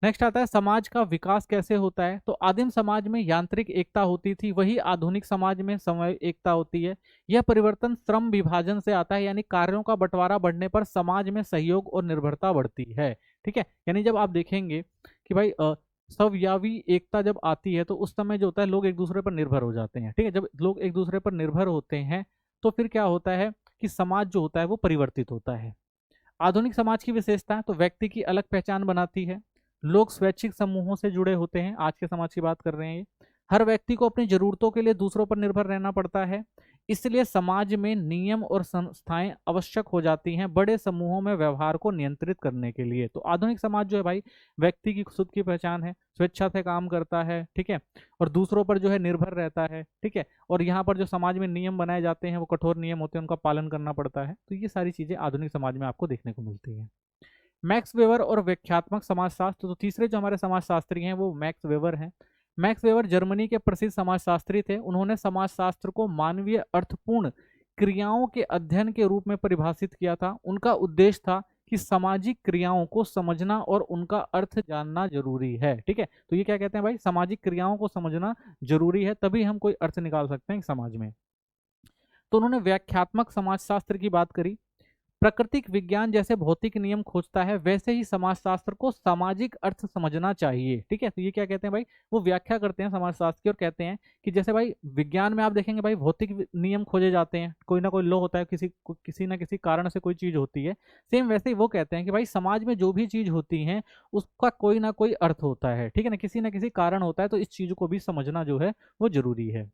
नेक्स्ट आता है समाज का विकास कैसे होता है। तो आदिम समाज में यांत्रिक एकता होती थी, वही आधुनिक समाज में समय एकता होती है। यह परिवर्तन श्रम विभाजन से आता है, यानी कार्यों का बंटवारा बढ़ने पर समाज में सहयोग और निर्भरता बढ़ती है, ठीक है। यानी जब आप देखेंगे कि भाई स्वयावी एकता जब आती है तो उस समय जो होता है लोग एक दूसरे पर निर्भर हो जाते हैं, ठीक है। जब लोग एक दूसरे पर निर्भर होते हैं तो फिर क्या होता है कि समाज जो होता है वो परिवर्तित होता है। आधुनिक समाज की विशेषता तो व्यक्ति की अलग पहचान बनाती है, लोग स्वैच्छिक समूहों से जुड़े होते हैं, आज के समाज की बात कर रहे हैं ये। हर व्यक्ति को अपनी जरूरतों के लिए दूसरों पर निर्भर रहना पड़ता है, इसलिए समाज में नियम और संस्थाएं आवश्यक हो जाती हैं बड़े समूहों में व्यवहार को नियंत्रित करने के लिए। तो आधुनिक समाज जो है भाई, व्यक्ति की खुद की पहचान है, स्वेच्छा से काम करता है, ठीक है, और दूसरों पर जो है निर्भर रहता है, ठीक है। और यहाँ पर जो समाज में नियम बनाए जाते हैं वो कठोर नियम होते हैं, उनका पालन करना पड़ता है। तो ये सारी चीजें आधुनिक समाज में आपको देखने को मिलती हैं। मैक्स वेबर और व्याख्यात्मक समाजशास्त्र, तो तीसरे जो हमारे समाजशास्त्री हैं वो मैक्स वेबर हैं। मैक्स वेबर जर्मनी के प्रसिद्ध समाजशास्त्री थे। उन्होंने समाजशास्त्र को मानवीय अर्थपूर्ण क्रियाओं के अध्ययन के रूप में परिभाषित किया था। उनका उद्देश्य था कि सामाजिक क्रियाओं को समझना और उनका अर्थ जानना जरूरी है, ठीक है। तो ये क्या कहते हैं भाई, सामाजिक क्रियाओं को समझना जरूरी है, तभी हम कोई अर्थ निकाल सकते हैं समाज में। तो उन्होंने व्याख्यात्मक समाजशास्त्र की बात करी। प्राकृतिक विज्ञान जैसे भौतिक नियम खोजता है वैसे ही समाजशास्त्र को सामाजिक अर्थ समझना चाहिए, ठीक है। तो ये क्या कहते हैं भाई, वो व्याख्या करते हैं समाजशास्त्र की और कहते हैं कि जैसे भाई विज्ञान में आप देखेंगे भाई भौतिक नियम खोजे जाते हैं, कोई ना कोई लॉ होता है, किसी ना किसी कारण से कोई चीज होती है। सेम वैसे ही वो कहते हैं कि भाई समाज में जो भी चीज होती है उसका कोई ना कोई अर्थ होता है, ठीक है ना किसी कारण होता है, तो इस चीज को भी समझना जो है वो जरूरी है।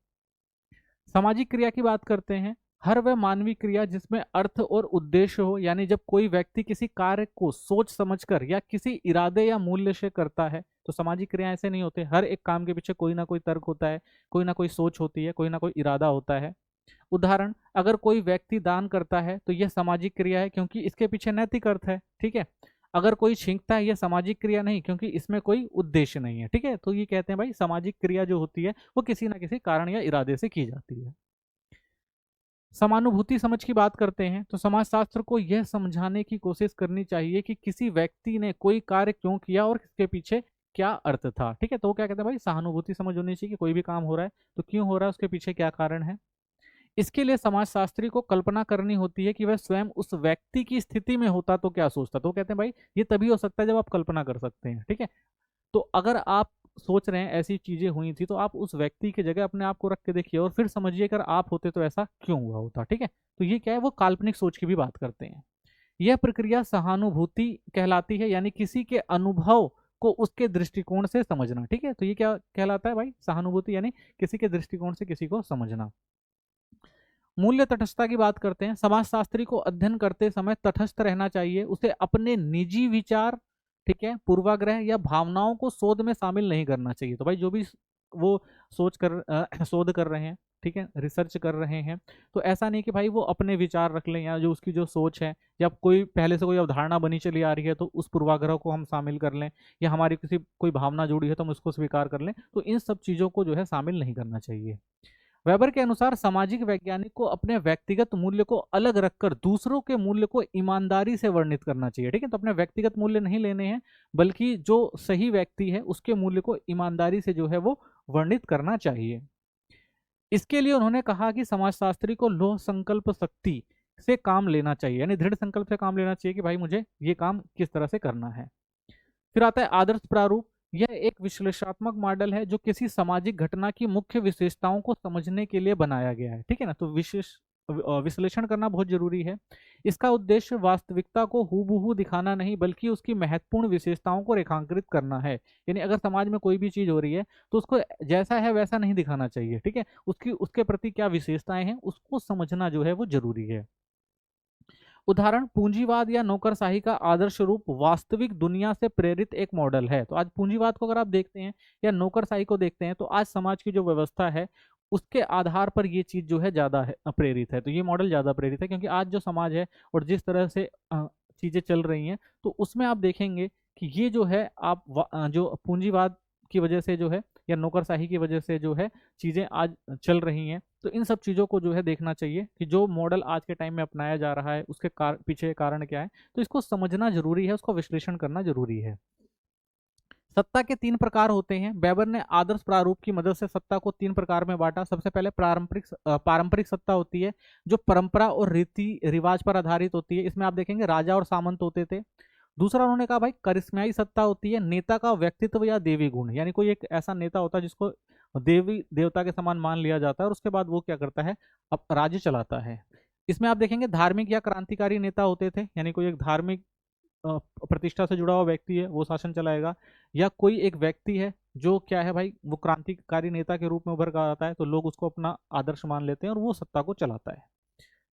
सामाजिक क्रिया की बात करते हैं। हर वह मानवीय क्रिया जिसमें अर्थ और उद्देश्य हो, यानी जब कोई व्यक्ति किसी कार्य को सोच समझकर या किसी इरादे या मूल्य से करता है, तो सामाजिक क्रिया ऐसे नहीं होते। हर एक काम के पीछे कोई ना कोई तर्क होता है, कोई ना कोई सोच होती है, कोई ना कोई इरादा होता है। उदाहरण, अगर कोई व्यक्ति दान करता है तो यह सामाजिक क्रिया है क्योंकि इसके पीछे नैतिक अर्थ है, ठीक है। अगर कोई छींकता है यह सामाजिक क्रिया नहीं क्योंकि इसमें कोई उद्देश्य नहीं है, ठीक है। तो ये कहते हैं भाई सामाजिक क्रिया जो होती है वो किसी ना किसी कारण या इरादे से की जाती है। समानुभूति समझ की बात करते हैं तो समाजशास्त्र को यह समझाने की कोशिश करनी चाहिए कि किसी व्यक्ति ने कोई कार्य क्यों किया और इसके पीछे क्या अर्थ था, ठीक है। तो वो क्या कहते हैं भाई, सहानुभूति समझ होनी चाहिए कि कोई भी काम हो रहा है तो क्यों हो रहा है, उसके पीछे क्या कारण है। इसके लिए समाजशास्त्री को कल्पना करनी होती है कि वह स्वयं उस व्यक्ति की स्थिति में होता तो क्या सोचता। तो वो कहते हैं भाई ये तभी हो सकता है जब आप कल्पना कर सकते हैं, ठीक है। तो अगर आप सोच रहे हैं ऐसी चीजें हुई थी तो आप उस व्यक्ति की जगह अपने आप को रख के देखिए और फिर समझिए अगर आप होते तो ऐसा क्यों हुआ होता, ठीक है। तो ये क्या है, वो काल्पनिक सोच की भी बात करते हैं। यह प्रक्रिया सहानुभूति कहलाती है, यानी किसी के अनुभव को उसके दृष्टिकोण से समझना, ठीक है। तो ये क्या कहलाता है भाई, सहानुभूति, यानी किसी के दृष्टिकोण से किसी को समझना। मूल्य तटस्थता की बात करते हैं। समाजशास्त्री को अध्ययन करते समय तटस्थ रहना चाहिए, उसे अपने निजी विचार, ठीक है, पूर्वाग्रह या भावनाओं को शोध में शामिल नहीं करना चाहिए। तो भाई जो भी वो शोध कर रहे हैं, ठीक है, रिसर्च कर रहे हैं, तो ऐसा नहीं कि भाई वो अपने विचार रख लें या जो उसकी जो सोच है या कोई पहले से कोई अवधारणा बनी चली आ रही है तो उस पूर्वाग्रह को हम शामिल कर लें, या हमारी किसी कोई भावना जुड़ी है तो हम उसको स्वीकार कर लें। तो इन सब चीज़ों को जो है शामिल नहीं करना चाहिए। वेबर के अनुसार सामाजिक वैज्ञानिक को अपने व्यक्तिगत मूल्य को अलग रखकर दूसरों के मूल्य को ईमानदारी से वर्णित करना चाहिए। ठीक है, तो अपने व्यक्तिगत मूल्य नहीं लेने हैं, बल्कि जो सही व्यक्ति है उसके मूल्य को ईमानदारी से जो है वो वर्णित करना चाहिए। इसके लिए उन्होंने कहा कि समाजशास्त्री को लोह संकल्प शक्ति से काम लेना चाहिए, यानी दृढ़ संकल्प से काम लेना चाहिए कि भाई मुझे ये काम किस तरह से करना है। फिर आता है आदर्श प्रारूप। यह एक विश्लेषणात्मक मॉडल है जो किसी सामाजिक घटना की मुख्य विशेषताओं को समझने के लिए बनाया गया है। ठीक है ना, तो विश्लेषण करना बहुत जरूरी है। इसका उद्देश्य वास्तविकता को हूबहू दिखाना नहीं, बल्कि उसकी महत्वपूर्ण विशेषताओं को रेखांकित करना है। यानी अगर समाज में कोई भी चीज हो रही है तो उसको जैसा है वैसा नहीं दिखाना चाहिए। ठीक है, उसकी उसके प्रति क्या विशेषताएं हैं उसको समझना जो है वो जरूरी है। उदाहरण, पूंजीवाद या नौकरशाही का आदर्श रूप वास्तविक दुनिया से प्रेरित एक मॉडल है। तो आज पूंजीवाद को अगर आप देखते हैं या नौकरशाही को देखते हैं तो आज समाज की जो व्यवस्था है उसके आधार पर ये चीज जो है ज्यादा है प्रेरित है। तो ये मॉडल ज्यादा प्रेरित है क्योंकि आज जो समाज है और जिस तरह से चीजें चल रही हैं तो उसमें आप देखेंगे कि ये जो है आप जो पूंजीवाद की वजह से जो है या नौकरशाही की वजह से जो है चीजें आज चल रही हैं। तो इन सब चीज़ों को जो है देखना चाहिए कि जो मॉडल आज के टाइम में अपनाया जा रहा है उसके पीछे कारण क्या है, तो इसको समझना जरूरी है, उसको विश्लेषण करना जरूरी है। सत्ता के 3 प्रकार होते हैं। वेबर ने आदर्श प्रारूप की मदद से सत्ता को 3 प्रकार में बांटा। सबसे पहले पारंपरिक सत्ता होती है जो परंपरा और रीति रिवाज पर आधारित होती है। इसमें आप देखेंगे राजा और सामंत होते थे। दूसरा उन्होंने कहा भाई करिश्माई सत्ता होती है, नेता का व्यक्तित्व या देवी गुण, यानी कोई एक ऐसा नेता होता है जिसको देवी देवता के समान मान लिया जाता है और उसके बाद वो क्या करता है, अब राज्य चलाता है। इसमें आप देखेंगे धार्मिक या क्रांतिकारी नेता होते थे, यानी कोई एक धार्मिक प्रतिष्ठा से जुड़ा हुआ व्यक्ति है वो शासन चलाएगा, या कोई एक व्यक्ति है जो क्या है भाई वो क्रांतिकारी नेता के रूप में उभर कर आता है तो लोग उसको अपना आदर्श मान लेते हैं और वो सत्ता को चलाता है।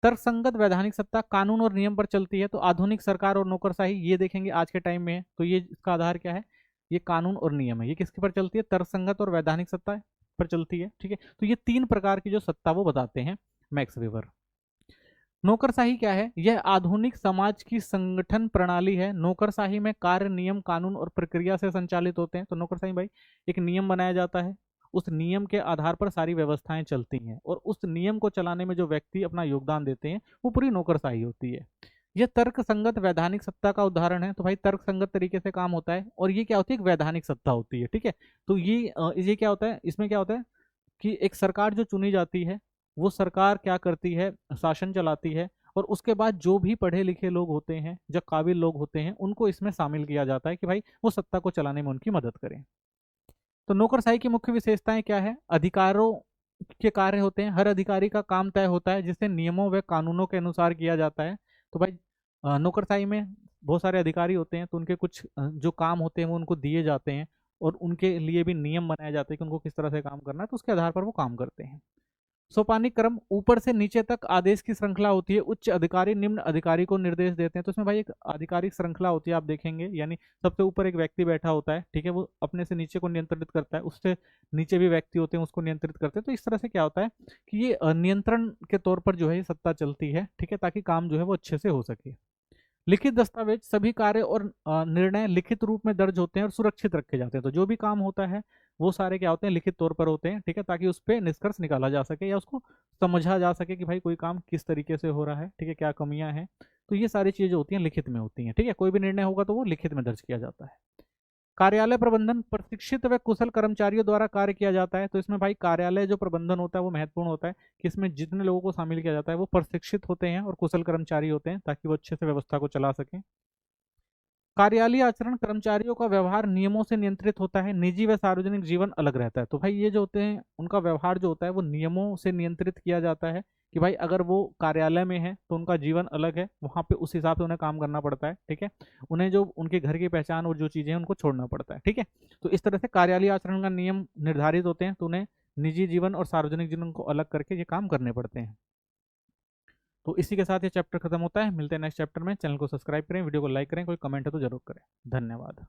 तर्कसंगत वैधानिक सत्ता कानून और नियम पर चलती है। तो आधुनिक सरकार और नौकरशाही ये देखेंगे आज के टाइम में, तो ये इसका आधार क्या है, ये कानून और नियम है। ये किसके पर चलती है, तर्कसंगत और वैधानिक सत्ता पर चलती है। ठीक है, तो ये 3 प्रकार की जो सत्ता वो बताते हैं मैक्स वेबर। नौकरशाही क्या है, यह आधुनिक समाज की संगठन प्रणाली है। नौकरशाही में कार्य नियम कानून और प्रक्रिया से संचालित होते हैं। तो नौकरशाही भाई एक नियम बनाया जाता है, उस नियम के आधार पर सारी व्यवस्थाएं चलती हैं और उस नियम को चलाने में जो व्यक्ति अपना योगदान देते हैं वो पूरी नौकरशाही होती है। यह तर्क संगत वैधानिक सत्ता का उदाहरण है। तो भाई तर्क संगत तरीके से काम होता है और ये क्या होती है, एक वैधानिक सत्ता होती है। ठीक है, तो ये क्या होता है, इसमें क्या होता है कि एक सरकार जो चुनी जाती है वो सरकार क्या करती है, शासन चलाती है और उसके बाद जो भी पढ़े लिखे लोग होते हैं, जो काबिल लोग होते हैं, उनको इसमें शामिल किया जाता है कि भाई वो सत्ता को चलाने में उनकी मदद करें। तो नौकरशाही की मुख्य विशेषताएं क्या है, अधिकारों के कार्य होते हैं, हर अधिकारी का काम तय होता है जिसे नियमों व कानूनों के अनुसार किया जाता है। तो भाई नौकरशाही में बहुत सारे अधिकारी होते हैं तो उनके कुछ जो काम होते हैं वो उनको दिए जाते हैं और उनके लिए भी नियम बनाए जाते हैं कि उनको किस तरह से काम करना है, तो उसके आधार पर वो काम करते हैं। सोपानिक क्रम, ऊपर से नीचे तक आदेश की श्रृंखला होती है। उच्च अधिकारी निम्न अधिकारी को निर्देश देते हैं। तो इसमें भाई एक आधिकारिक श्रृंखला होती है, आप देखेंगे, यानी सबसे ऊपर एक व्यक्ति बैठा होता है, ठीक है, वो अपने से नीचे को नियंत्रित करता है, उससे नीचे भी व्यक्ति होते हैं उसको नियंत्रित करते हैं। तो इस तरह से क्या होता है कि ये नियंत्रण के तौर पर जो है ये सत्ता चलती है। ठीक है, ताकि काम जो है वो अच्छे से हो सके। लिखित दस्तावेज, सभी कार्य और निर्णय लिखित रूप में दर्ज होते हैं और सुरक्षित रखे जाते हैं। तो जो भी काम होता है वो सारे क्या होते हैं, लिखित तौर पर होते हैं। ठीक है, ताकि उस पर निष्कर्ष निकाला जा सके या उसको समझा जा सके कि भाई कोई काम किस तरीके से हो रहा है, ठीक है, क्या कमियां हैं। तो ये सारी चीजें होती हैं लिखित में होती हैं। ठीक है, कोई भी निर्णय होगा तो वो लिखित में दर्ज किया जाता है। कार्यालय प्रबंधन, प्रशिक्षित व कुशल कर्मचारियों द्वारा कार्य किया जाता है। तो इसमें भाई कार्यालय जो प्रबंधन होता है वो महत्वपूर्ण होता है कि इसमें जितने लोगों को शामिल किया जाता है वो प्रशिक्षित होते हैं और कुशल कर्मचारी होते हैं ताकि वो अच्छे से व्यवस्था को चला सकें। कार्यालय आचरण, कर्मचारियों का व्यवहार नियमों से नियंत्रित होता है, निजी व सार्वजनिक जीवन अलग रहता है। तो भाई ये जो होते हैं उनका व्यवहार जो होता है वो नियमों से नियंत्रित किया जाता है कि भाई अगर वो कार्यालय में है तो उनका जीवन अलग है, वहाँ पे उस हिसाब से उन्हें काम करना पड़ता है। ठीक है, उन्हें जो उनके घर की पहचान और जो चीज़ें हैं उनको छोड़ना पड़ता है। ठीक है, तो इस तरह से कार्यालय आचरण का नियम निर्धारित होते हैं तो उन्हें निजी जीवन और सार्वजनिक जीवन को अलग करके ये काम करने पड़ते हैं। तो इसी के साथ ये चैप्टर खत्म होता है। मिलते हैं नेक्स्ट चैप्टर में। चैनल को सब्सक्राइब करें, वीडियो को लाइक करें, कोई कमेंट है तो जरूर करें। धन्यवाद।